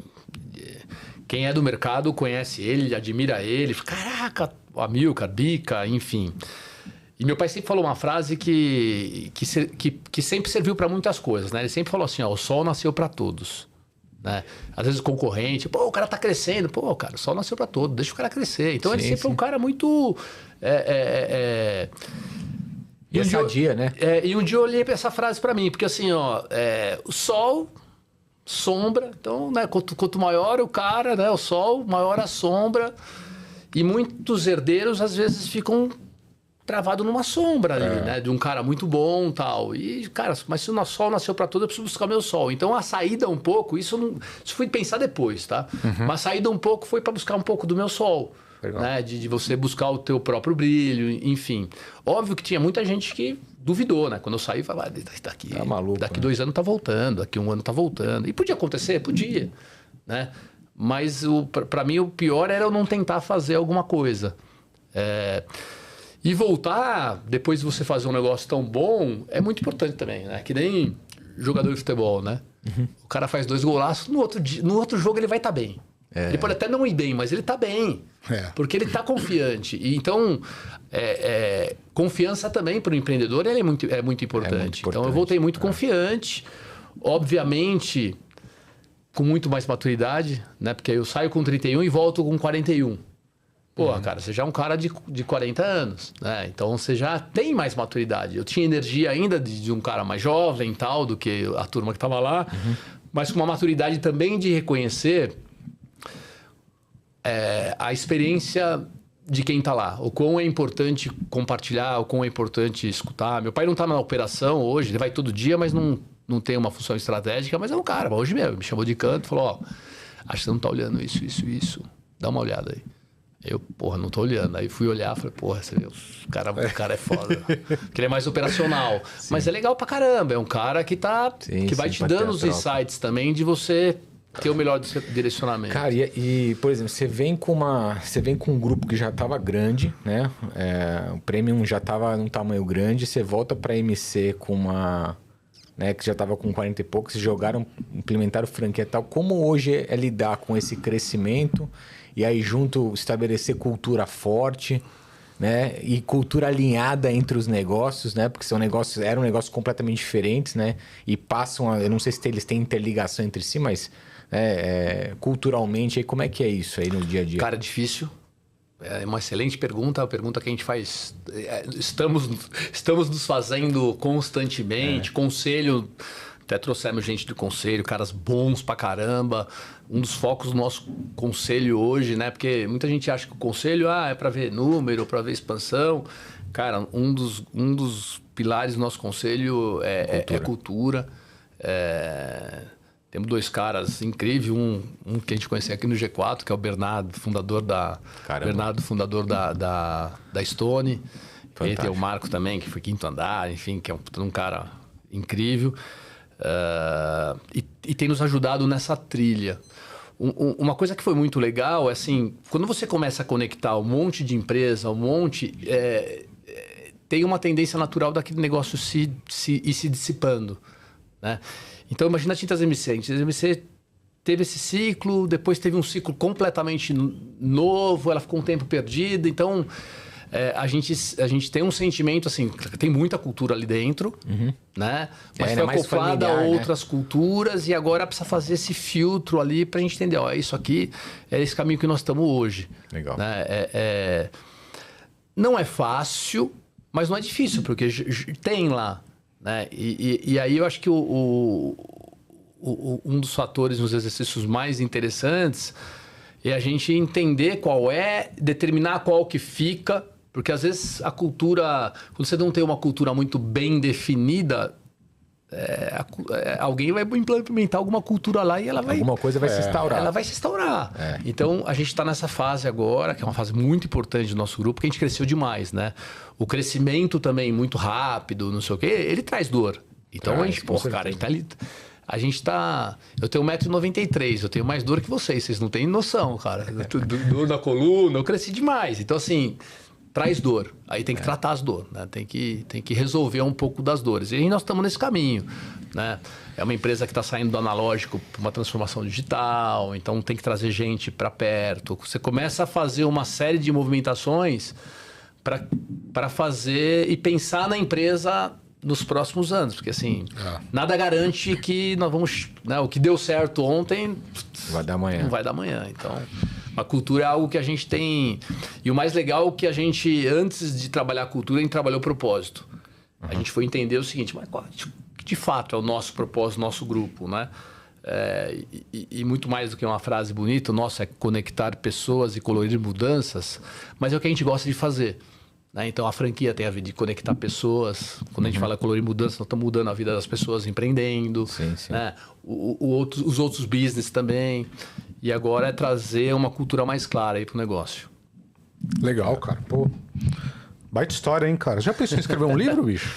Quem é do mercado conhece ele, admira ele. Caraca, o Amilcar, Bica, enfim. E meu pai sempre falou uma frase que sempre serviu para muitas coisas, né? Ele sempre falou assim, ó, o sol nasceu para todos. Né? Às vezes o concorrente, pô, o cara tá crescendo. Pô, cara, o sol nasceu para todos, deixa o cara crescer. Então ele sempre foi um cara muito... E sadia, né? E um dia eu olhei para essa frase para mim, porque assim, ó, o sol, sombra, então, né, quanto maior o cara, né, o sol, maior a sombra, e muitos herdeiros às vezes ficam travados numa sombra ali, né, de um cara muito bom, tal. E, cara, mas se o nosso sol nasceu para todos, eu preciso buscar meu sol. Então a saída um pouco, isso fui pensar depois, tá? Mas a saída um pouco foi para buscar um pouco do meu sol. Né? De você buscar o teu próprio brilho, enfim. Óbvio que tinha muita gente que duvidou, né? Quando eu saí, falava, daqui, tá maluco, daqui né? 2 anos tá voltando, daqui 1 ano tá voltando. E podia acontecer? Podia, né? Mas para mim o pior era eu não tentar fazer alguma coisa. E voltar, depois de você fazer um negócio tão bom, é muito importante também, né? Que nem jogador de futebol, né? O cara faz 2 golaços, no outro jogo ele vai estar bem. Ele pode até não ir bem, mas ele tá bem. Porque ele tá confiante. E então, confiança também para o empreendedor é muito importante. Então, eu voltei muito confiante. Obviamente, com muito mais maturidade, né? Porque eu saio com 31 e volto com 41. Pô, cara, você já é um cara de 40 anos, né? Então, você já tem mais maturidade. Eu tinha energia ainda de um cara mais jovem e tal, do que a turma que tava lá. Mas com uma maturidade também de reconhecer... a experiência de quem está lá, o quão é importante compartilhar, o quão é importante escutar. Meu pai não está na operação hoje, ele vai todo dia, mas não tem uma função estratégica, mas é um cara, hoje mesmo, me chamou de canto e falou, ó, acho que você não está olhando isso, dá uma olhada aí. Eu, porra, não tô olhando. Aí fui olhar, falei, porra, você vê, o cara é foda. Porque ele é mais operacional. Sim. Mas é legal pra caramba, é um cara que vai te dando os insights também de você... ter o melhor direcionamento. Cara, por exemplo, você vem com um grupo que já estava grande, né? O Premium já estava num tamanho grande, você volta para MC com uma... Né, que já estava com 40 e poucos, implementaram franquia e tal. Como hoje é lidar com esse crescimento e aí junto estabelecer cultura forte, né? E cultura alinhada entre os negócios, né? Porque eram negócios completamente diferentes, né? E passam eu não sei se eles têm interligação entre si, mas... culturalmente, aí como é que é isso aí no dia a dia? Cara, difícil. É uma excelente pergunta, a pergunta que a gente faz. Estamos nos fazendo constantemente, conselho. Até trouxemos gente do conselho, caras bons pra caramba. Um dos focos do nosso conselho hoje, né? Porque muita gente acha que o conselho é para ver número, para ver expansão. Cara, um dos pilares do nosso conselho é cultura. Temos 2 caras incríveis, um que a gente conheceu aqui no G4, que é o Bernardo, fundador da Stone. E tem o Marco também, que foi Quinto Andar, enfim, que é um cara incrível. E tem nos ajudado nessa trilha. uma coisa que foi muito legal é assim, quando você começa a conectar um monte de empresa, tem uma tendência natural daquele negócio ir se dissipando, né? Então, imagina a Tintas MC. A Tintas MC teve esse ciclo, depois teve um ciclo completamente novo, ela ficou um tempo perdida. Então, a gente tem um sentimento, assim, tem muita cultura ali dentro, né? Mas foi acoplada a outras culturas e agora precisa fazer esse filtro ali pra gente entender, ó, isso aqui é esse caminho que nós estamos hoje. Legal. Né? Não é fácil, mas não é difícil, porque tem lá, né? E aí eu acho que um dos fatores nos exercícios mais interessantes é a gente entender qual determinar qual que fica, porque às vezes a cultura, quando você não tem uma cultura muito bem definida, alguém vai implementar alguma cultura lá e ela vai... Alguma coisa vai se instaurar. Ela vai se instaurar. Então, a gente está nessa fase agora, que é uma fase muito importante do nosso grupo, que a gente cresceu demais, né? O crescimento também muito rápido, não sei o quê, ele traz dor. Então, a gente, cara, a gente tá... Eu tenho 1,93 m, eu tenho mais dor que vocês não têm noção, cara. Dor na coluna, eu cresci demais. Então, assim... traz dor. Aí tem que tratar as dores, né? Tem que resolver um pouco das dores. E aí nós estamos nesse caminho, né? É uma empresa que está saindo do analógico para uma transformação digital, então tem que trazer gente para perto. Você começa a fazer uma série de movimentações para fazer e pensar na empresa nos próximos anos, porque assim, nada garante que nós vamos... né, o que deu certo ontem... vai dar amanhã. Não vai dar amanhã, então... A cultura é algo que a gente tem... E o mais legal é que a gente, antes de trabalhar a cultura, a gente trabalhou o propósito. A gente foi entender o seguinte, mas qual, de fato é o nosso propósito, nosso grupo, né? E muito mais do que uma frase bonita, o nosso é conectar pessoas e colorir mudanças, mas é o que a gente gosta de fazer. Né? Então, a franquia tem a ver de conectar pessoas. Quando a gente fala colorir mudança, nós estamos mudando a vida das pessoas, empreendendo. Sim. Né? Os outros business também. E agora é trazer uma cultura mais clara aí pro negócio. Legal, cara. Pô, baita história, hein, cara? Já pensou em escrever um livro, bicho?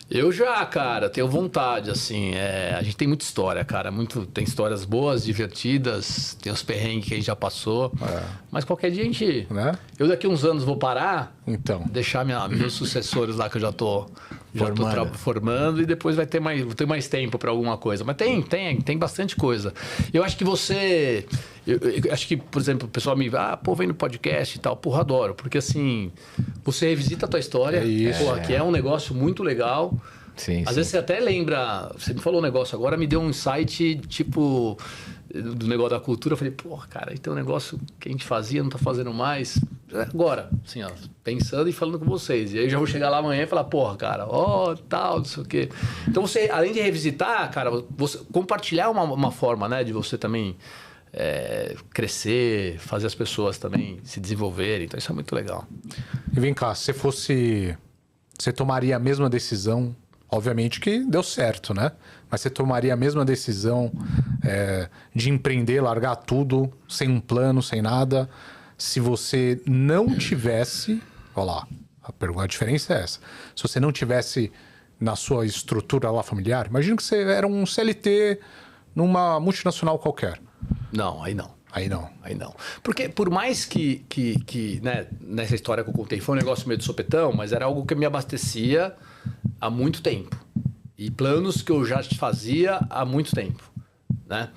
Eu já, cara, tenho vontade, assim. A gente tem muita história, cara. Tem histórias boas, divertidas, tem os perrengues que a gente já passou. Mas qualquer dia a gente... Né? Eu daqui uns anos vou parar, então, deixar meus sucessores lá que eu já tô formando e depois vou ter mais tempo para alguma coisa. Mas tem bastante coisa. Eu acho que você... Eu acho que, por exemplo, o pessoal me... vem no podcast e tal. Porra, adoro. Porque, assim, você revisita a tua história. É isso. Porra, que é um negócio muito legal. Sim, Às vezes você até lembra... Você me falou um negócio agora, me deu um insight, tipo... do negócio da cultura. Eu falei, porra, cara, aí tem um negócio que a gente fazia, não tá fazendo mais. Agora, assim, ó, pensando e falando com vocês. E aí eu já vou chegar lá amanhã e falar, porra, cara, tal, não sei o quê. Então você, além de revisitar, cara, você compartilhar uma forma, né, de você também crescer, fazer as pessoas também se desenvolverem. Então isso é muito legal. E vem cá, se fosse... Você tomaria a mesma decisão? Obviamente que deu certo, né? Mas você tomaria a mesma decisão de empreender, largar tudo, sem um plano, sem nada, se você não tivesse... Olha lá, a diferença é essa. Se você não tivesse na sua estrutura lá familiar, imagina que você era um CLT numa multinacional qualquer. Não, aí não. Aí não. Aí não. Porque por mais que né, nessa história que eu contei, foi um negócio meio de sopetão, mas era algo que me abastecia há muito tempo. E planos que eu já fazia há muito tempo, né?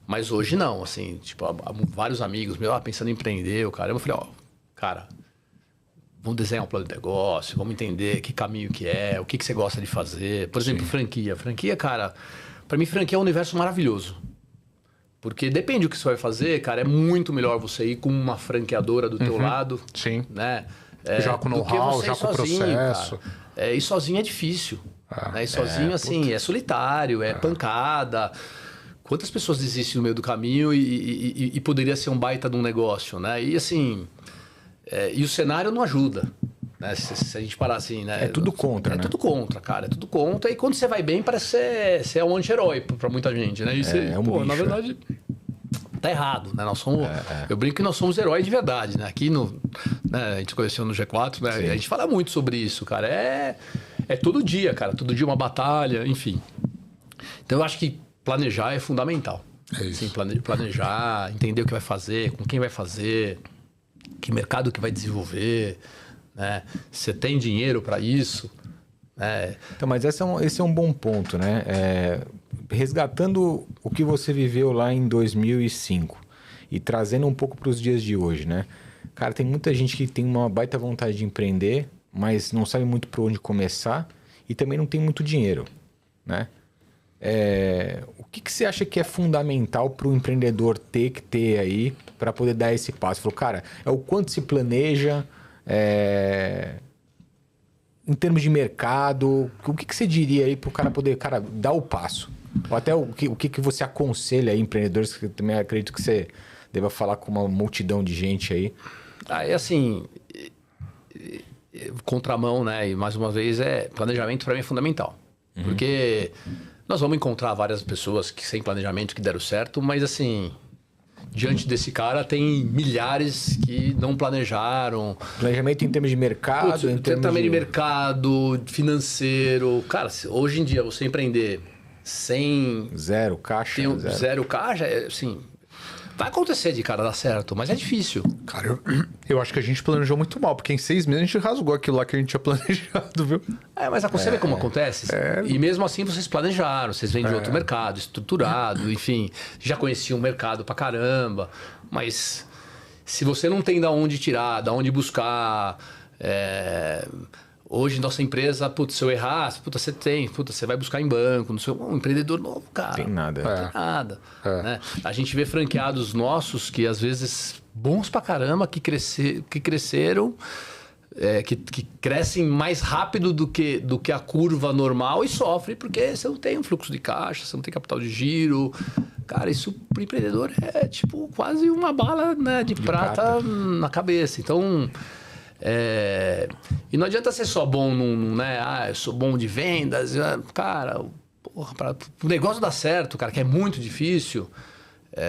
Mas hoje não, assim, tipo, vários amigos meus pensando em empreender, o cara, eu falei, cara, vamos desenhar um plano de negócio, vamos entender que caminho que é, o que você gosta de fazer. Por exemplo, franquia. Franquia, cara, pra mim franquia é um universo maravilhoso. Porque depende do que você vai fazer, cara, é muito melhor você ir com uma franqueadora do teu lado. Sim. Né? Já com know-how, já com o processo. Ir sozinho é difícil. Né? Ir sozinho, assim, é solitário, é pancada. Quantas pessoas desistem no meio do caminho e poderia ser um baita de um negócio, né? E assim, e o cenário não ajuda. Né? Se a gente parar assim, né? É tudo contra, né? É tudo contra, cara. É tudo contra. E quando você vai bem, parece que você é um anti-herói pra muita gente, né? E você, bicho, na verdade, tá errado, né? Nós somos... Eu brinco que nós somos heróis de verdade, né? Aqui né? A gente se conheceu no G4, né? A gente fala muito sobre isso, cara. É todo dia, cara. Todo dia uma batalha, enfim. Então eu acho que planejar é fundamental. É isso. Assim, planejar, entender o que vai fazer, com quem vai fazer, que mercado que vai desenvolver, né? Você tem dinheiro para isso, né? Então, mas esse é um bom ponto, né? Resgatando o que você viveu lá em 2005 e trazendo um pouco para os dias de hoje, né? Cara, tem muita gente que tem uma baita vontade de empreender, mas não sabe muito por onde começar e também não tem muito dinheiro, né? O que você acha que é fundamental para o empreendedor ter aí para poder dar esse passo? Falou, cara, é o quanto se planeja, em termos de mercado, o que você diria aí para o cara poder, dar o passo? Ou até o que você aconselha aí, empreendedores, que eu também acredito que você deva falar com uma multidão de gente aí. É assim, contramão, né? E mais uma vez, planejamento para mim é fundamental. Porque nós vamos encontrar várias pessoas que sem planejamento que deram certo, mas assim, diante desse cara tem milhares que não planejaram. Planejamento em termos de mercado, em termos também de mercado, financeiro. Cara, hoje em dia você empreender sem zero caixa, zero caixa, assim, vai acontecer de cara dar certo, mas é difícil. Cara, eu acho que a gente planejou muito mal, porque em 6 meses a gente rasgou aquilo lá que a gente tinha planejado, viu? Mas você vê como acontece? E mesmo assim vocês planejaram, vocês vêm de outro mercado, estruturado, enfim, já conheciam o mercado pra caramba, mas se você não tem da onde tirar, da onde buscar... Hoje, nossa empresa, se eu errar, você vai buscar em banco, não sei, um empreendedor novo, cara. Tem nada. Não tem nada. Né? A gente vê franqueados nossos que, às vezes, bons pra caramba, que cresceram, que crescem mais rápido do que a curva normal e sofrem porque você não tem um fluxo de caixa, você não tem capital de giro. Cara, isso pro empreendedor é tipo quase uma bala, né, de prata na cabeça. Então... E não adianta ser só bom né? Eu sou bom de vendas. Cara, para o negócio dar certo, cara, que é muito difícil,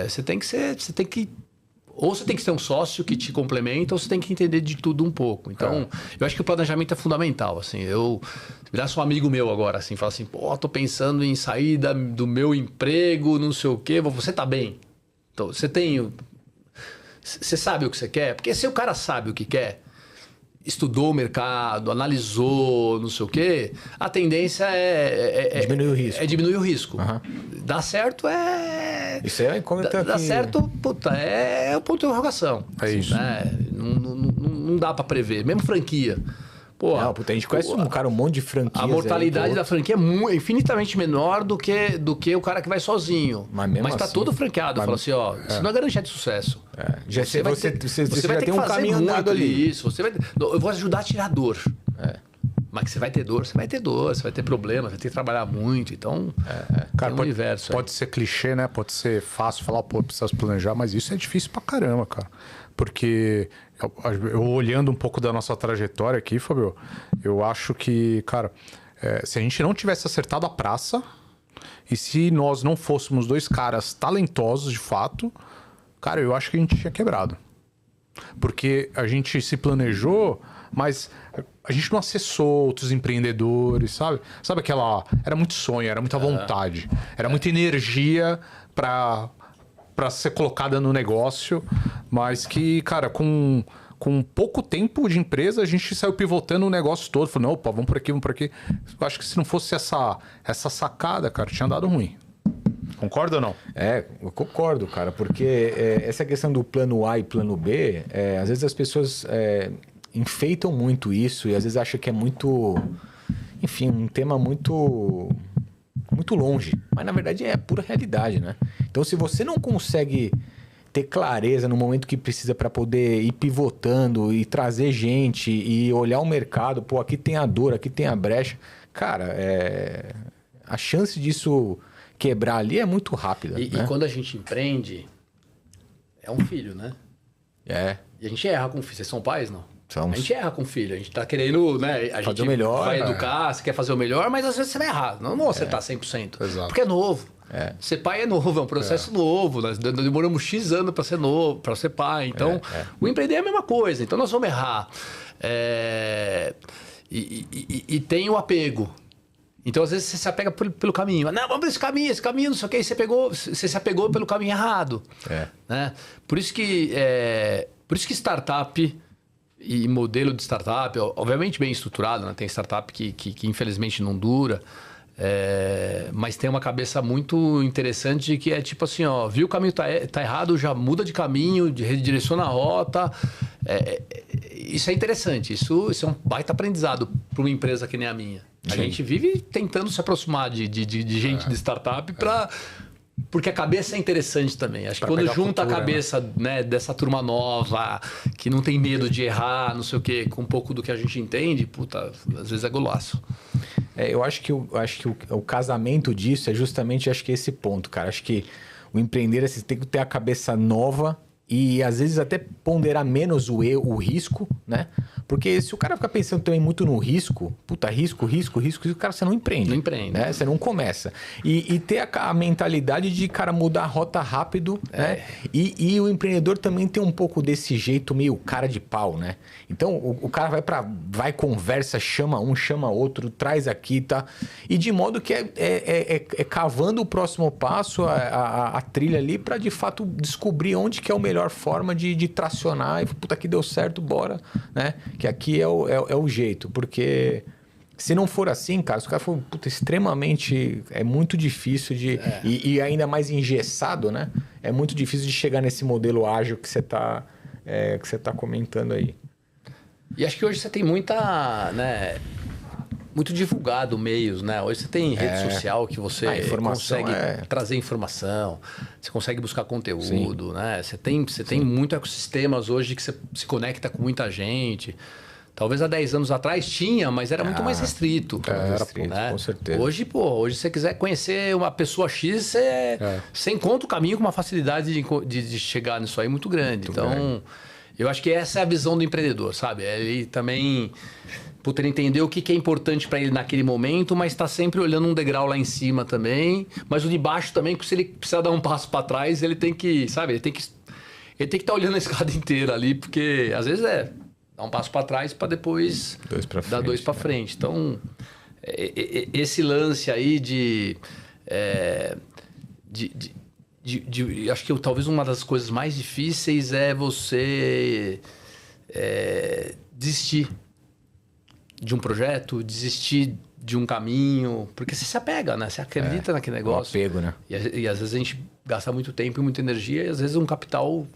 você tem que ou você tem que ter um sócio que te complementa, ou você tem que entender de tudo um pouco. Então, eu acho que o planejamento é fundamental. Assim, se virasse um amigo meu agora, assim, fala assim, tô pensando em sair do meu emprego, não sei o quê, você tá bem. Então, você sabe o que você quer? Porque se o cara sabe o que quer, estudou o mercado, analisou, não sei o quê, a tendência diminuir o risco. Diminuir o risco. Dá certo Isso é incôgnita. Dá certo, é o ponto de interrogação. É isso. Né? Não dá pra prever. Mesmo franquia. A gente conhece um monte de franquias. A mortalidade da franquia é infinitamente menor do que o cara que vai sozinho. Mas tá todo franqueado. Fala assim, isso não é garantia de sucesso. Você vai ter que um fazer caminho andado ali. Isso. Eu vou ajudar a tirar dor. Mas que você vai ter dor, você vai ter problema, vai ter que trabalhar muito. Então, cara, universo. Pode ser clichê, né? Pode ser fácil falar, precisa planejar, mas isso é difícil pra caramba, cara. Porque eu olhando um pouco da nossa trajetória aqui, Fabio, eu acho que, cara, se a gente não tivesse acertado a praça e se nós não fôssemos 2 caras talentosos de fato, cara, eu acho que a gente tinha quebrado. Porque a gente se planejou, mas a gente não acessou outros empreendedores, sabe? Sabe aquela... Era muito sonho, era muita vontade, era muita energia para ser colocada no negócio, mas que, cara, com pouco tempo de empresa, a gente saiu pivotando o negócio todo. Falou, não, opa, vamos por aqui. Eu acho que se não fosse essa sacada, cara, tinha dado ruim. Concorda ou não? Eu concordo, cara, porque essa questão do plano A e plano B, às vezes as pessoas enfeitam muito isso e às vezes acham que é muito, enfim, um tema muito longe, mas na verdade é a pura realidade, né? Então, se você não consegue ter clareza no momento que precisa para poder ir pivotando e trazer gente e olhar o mercado, aqui tem a dor, aqui tem a brecha, cara, a chance disso quebrar ali é muito rápida. Né? E quando a gente empreende, é um filho, né? E a gente erra com filho. Vocês são pais, não? Somos. A gente erra com filho. A gente tá querendo, né? A gente o melhor, vai educar, você quer fazer o melhor, mas às vezes você vai errar. Não acertar 100%. Exato. Porque é novo. Ser pai é novo, é um processo novo. Nós demoramos X anos para ser novo, para ser pai. Então, o empreender é a mesma coisa. Então, nós vamos errar. E tem o apego. Então, às vezes, você se apega pelo caminho. Não, vamos por esse caminho, não sei o que. Aí você se apegou pelo caminho errado. Né? Por isso que startup e modelo de startup, obviamente bem estruturado, né? Tem startup que infelizmente não dura, mas tem uma cabeça muito interessante que é tipo assim, ó, viu o caminho tá errado, já muda de caminho, redireciona a rota. Isso é interessante, isso é um baita aprendizado para uma empresa que nem a minha. A gente vive tentando se aproximar de gente de startup porque a cabeça é interessante também. Acho que quando junta a cabeça, né, dessa turma nova, que não tem medo de errar, não sei o quê, com um pouco do que a gente entende, puta, às vezes é golaço. Eu acho que o casamento disso é justamente, acho que esse ponto, cara. Acho que o empreender, você tem que ter a cabeça nova e às vezes até ponderar menos o risco, né? Porque se o cara ficar pensando também muito no risco, risco, cara, você não empreende. Não empreende. Né? Você não começa. E ter a mentalidade de, cara, mudar a rota rápido, né? E o empreendedor também tem um pouco desse jeito meio cara de pau, né? Então, o cara vai conversa, chama um, chama outro, traz aqui, tá? E de modo que é cavando o próximo passo, a trilha ali, para de fato descobrir onde que é a melhor forma de tracionar. E, puta, aqui deu certo, bora, né? Que aqui é o jeito, porque se não for assim, cara, se o cara for extremamente... É muito difícil e ainda mais engessado, né? É muito difícil de chegar nesse modelo ágil que você tá comentando aí. E acho que hoje você tem muita, né, muito divulgado meios, né? Hoje você tem rede social que você consegue trazer informação, você consegue buscar conteúdo, né? Você tem muito ecossistemas hoje que você se conecta com muita gente. Talvez há 10 anos atrás tinha, mas era muito mais restrito. Né? Com certeza. Hoje, se você quiser conhecer uma pessoa X, você encontra o caminho com uma facilidade de chegar nisso aí muito grande. Então, eu acho que essa é a visão do empreendedor, sabe? Ele também... ele entender o que é importante para ele naquele momento, mas está sempre olhando um degrau lá em cima também. Mas o de baixo também, que se ele precisar dar um passo para trás, ele tem que, sabe? Ele tem que estar olhando a escada inteira ali, porque às vezes dar um passo para trás para depois dar 2 para frente. Então, esse lance aí acho que talvez uma das coisas mais difíceis é você desistir de um projeto, desistir de um caminho, porque você se apega, né? Você acredita naquele negócio. O apego, né? E às vezes a gente gasta muito tempo e muita energia e às vezes um capital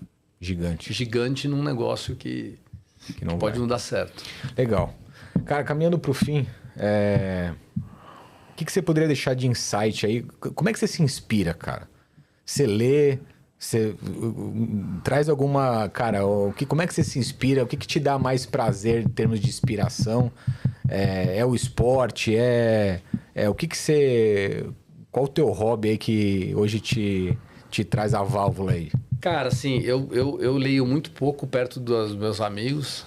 gigante num negócio que não pode não dar certo. Legal. Cara, caminhando para o fim, o que você poderia deixar de insight aí? Como é que você se inspira, cara? Você lê... Você traz alguma... Cara, como é que você se inspira? O que te dá mais prazer em termos de inspiração? É o esporte? O que você... Qual o teu hobby aí que hoje te traz a válvula aí? Cara, assim, eu leio muito pouco perto dos meus amigos.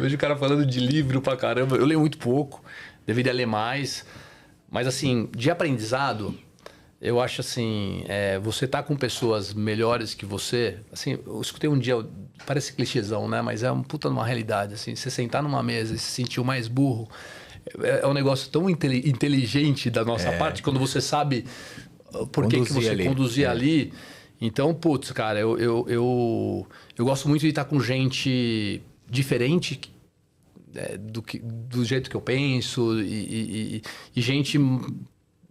Vejo o cara falando de livro pra caramba. Eu leio muito pouco. Deveria ler mais. Mas, assim, de aprendizado... Eu acho assim, você tá com pessoas melhores que você, assim, eu escutei um dia, parece clichêzão, né? Mas é uma puta numa realidade, assim, você sentar numa mesa e se sentir o mais burro, é um negócio tão inteligente da nossa parte, quando você sabe por que você ali. Conduzir ali. Então, putz, cara, eu gosto muito de estar com gente diferente do jeito que eu penso e gente...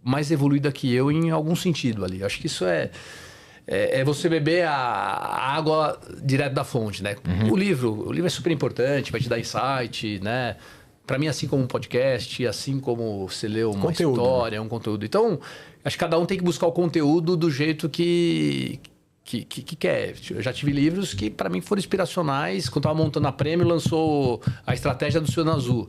mais evoluída que eu em algum sentido ali. Acho que isso é você beber a água direto da fonte, né? O livro é super importante, vai te dar insight, né? Para mim, assim como um podcast, assim como você lê uma história, um conteúdo. Então, acho que cada um tem que buscar o conteúdo do jeito que quer. Eu já tive livros que para mim foram inspiracionais. Quando eu tava montando a Prêmio, lançou A Estratégia do Oceano Azul.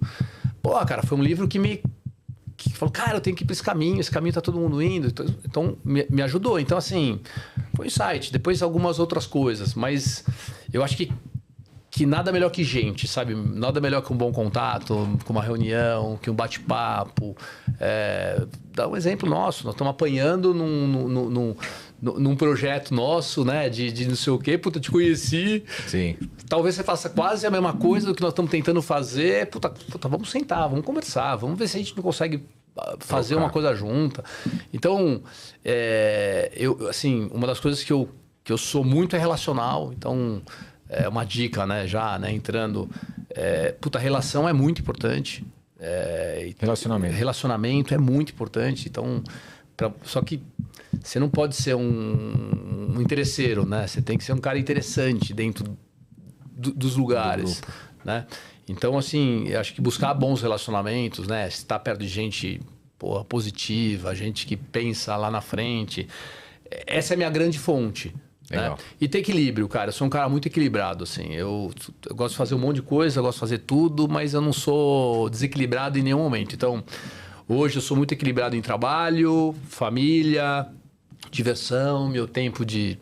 Pô, cara, foi um livro que falou, cara, eu tenho que ir para esse caminho tá todo mundo indo. Então, me ajudou. Então, assim, foi um insight. Depois, algumas outras coisas. Mas eu acho que nada melhor que gente, sabe? Nada melhor que um bom contato, que uma reunião, que um bate-papo. Dá um exemplo nosso. Nós estamos apanhando num projeto nosso, né? De não sei o quê, puta, te conheci. Sim. Talvez você faça quase a mesma coisa do que nós estamos tentando fazer. Puta, vamos sentar, vamos conversar, vamos ver se a gente não consegue fazer uma coisa junta. Então, assim, uma das coisas que eu sou muito é relacional. Então, é uma dica, né? Já, né? Entrando. Puta, relação é muito importante. Relacionamento é muito importante. Então, só que você não pode ser um interesseiro, né? Você tem que ser um cara interessante dentro dos lugares, né? Então, assim, eu acho que buscar bons relacionamentos, né? Estar perto de gente positiva, gente que pensa lá na frente. Essa é a minha grande fonte. Né? E ter equilíbrio, cara. Eu sou um cara muito equilibrado, assim. Eu gosto de fazer um monte de coisa, eu gosto de fazer tudo, mas eu não sou desequilibrado em nenhum momento. Então, hoje eu sou muito equilibrado em trabalho, família, diversão, meu tempo de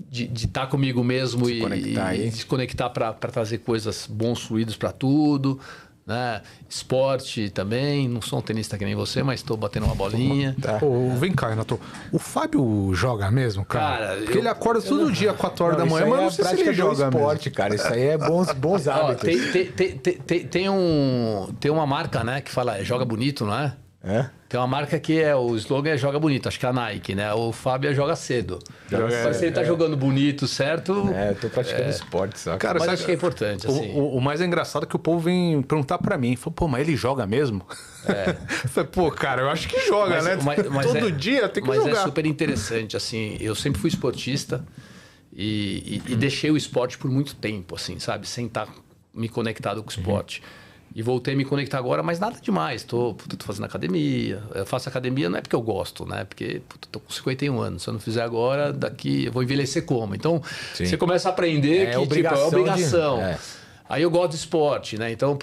estar comigo mesmo e se conectar para trazer coisas bons fluidos para tudo, né? Esporte também, não sou um tenista que nem você, mas estou batendo uma bolinha. Vem cá, Renato. O Fábio joga mesmo, cara? Porque ele acorda todo dia 4 horas da manhã, mas não sei se ele joga esporte, cara. Isso aí é bons hábitos. Tem uma marca, né, que fala joga bonito, não é? Tem uma marca que o slogan é joga bonito, acho que é a Nike, né? O Fábio joga cedo. Mas se ele tá jogando bonito, certo? Eu tô praticando esporte, sabe? Cara, mas acho que é importante, assim. O mais engraçado é que o povo vem perguntar pra mim. Falou, pô, mas ele joga mesmo? Falei, pô, cara, eu acho que joga, né? Todo dia tem que jogar. Mas é super interessante, assim. Eu sempre fui esportista e deixei o esporte por muito tempo, assim, sabe? Sem estar me conectado com o esporte. E voltei a me conectar agora, mas nada demais. Tô fazendo academia. Eu faço academia não é porque eu gosto, né? Porque tô com 51 anos. Se eu não fizer agora, daqui eu vou envelhecer como? Então, você começa a aprender que é obrigação. Aí eu gosto de esporte, né? Então,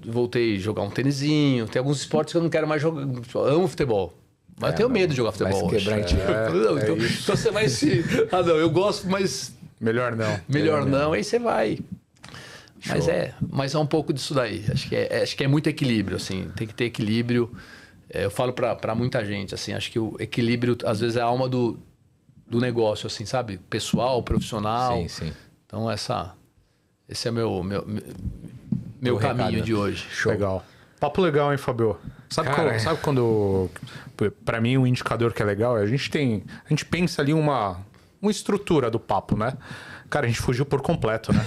voltei a jogar um tênisinho. Tem alguns esportes que eu não quero mais jogar. Eu amo futebol. Mas eu tenho medo de jogar futebol hoje. Então você vai se... não, eu gosto, mas... Melhor não. Melhor não. Aí você vai... Mas é um pouco disso daí. Acho que é muito equilíbrio, assim. Tem que ter equilíbrio. Eu falo para muita gente, assim. Acho que o equilíbrio, às vezes, é a alma do negócio, assim, sabe? Pessoal, profissional. Sim. Então, esse é meu caminho de hoje. Show. Legal. Papo legal, hein, Fabio? Sabe quando... Para mim, um indicador que é legal é a gente pensa ali uma estrutura do papo, né? Cara, a gente fugiu por completo, né?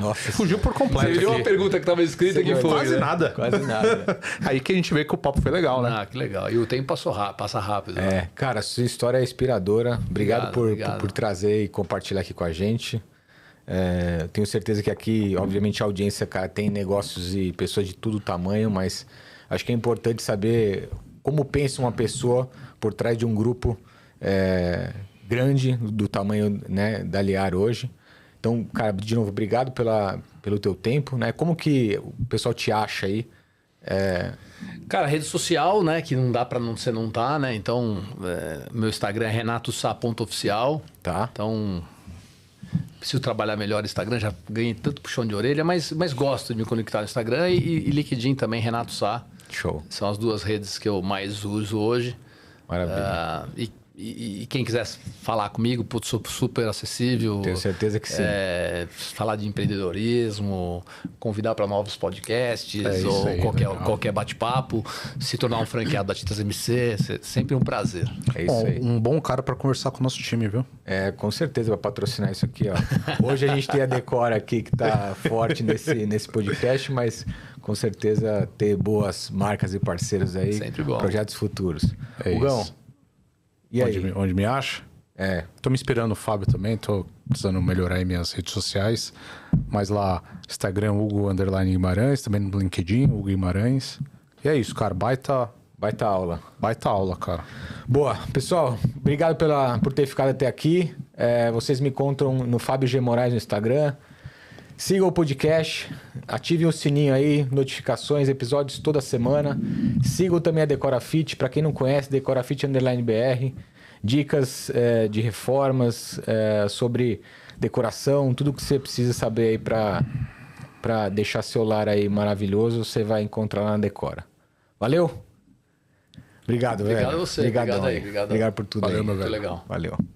Nossa. Fugiu por completo. Você viu uma pergunta que estava escrita que foi, Quase né? nada. Quase nada. Aí que a gente vê que o papo foi legal, né? Ah, que legal. E o tempo passa rápido. Né? Cara, sua história é inspiradora. Obrigado por trazer e compartilhar aqui com a gente. Tenho certeza que aqui, obviamente, a audiência, cara, tem negócios e pessoas de todo tamanho, mas acho que é importante saber como pensa uma pessoa por trás de um grupo grande, do tamanho, né, da Liar hoje. Então, cara, de novo, obrigado pelo teu tempo, né? Como que o pessoal te acha aí? Cara, rede social, né? Que não dá pra você não tá, né? Então, meu Instagram é renatosá.oficial. Tá. Então, preciso trabalhar melhor no Instagram. Já ganhei tanto puxão de orelha, mas gosto de me conectar no Instagram. E LinkedIn também, Renato Sá. Show. São as duas redes que eu mais uso hoje. Maravilha. E quem quiser falar comigo, sou super acessível. Tenho certeza que sim. Falar de empreendedorismo, convidar para novos podcasts ou aí, qualquer bate-papo, se tornar um franqueado da Tintas MC, sempre um prazer. É isso aí. Um bom cara para conversar com o nosso time, viu? Com certeza vai patrocinar isso aqui, ó. Hoje a gente tem a Decora aqui que tá forte nesse podcast, mas com certeza ter boas marcas e parceiros aí. Sempre bom. Projetos futuros. É Hugão, isso. e aí? Onde me acha? Tô me inspirando no Fábio também, tô precisando melhorar aí minhas redes sociais. Mas lá, Instagram, Hugo_Guimarães, também no LinkedIn, Hugo Guimarães. E é isso, cara. Baita aula. Baita aula, cara. Boa. Pessoal, obrigado por ter ficado até aqui. Vocês me encontram no Fábio G. Moraes no Instagram. Sigam o podcast, ativem o sininho aí, notificações, episódios toda semana. Sigam também a Decora Fit, para quem não conhece, Decora Fit _BR. Dicas de reformas, sobre decoração, tudo que você precisa saber aí para deixar seu lar aí maravilhoso, você vai encontrar lá na Decora. Valeu? Obrigado, velho. Obrigado a você. Obrigadão Obrigado aí. aí. Obrigado. Obrigado por tudo Valeu, aí. meu velho. Muito legal. Valeu.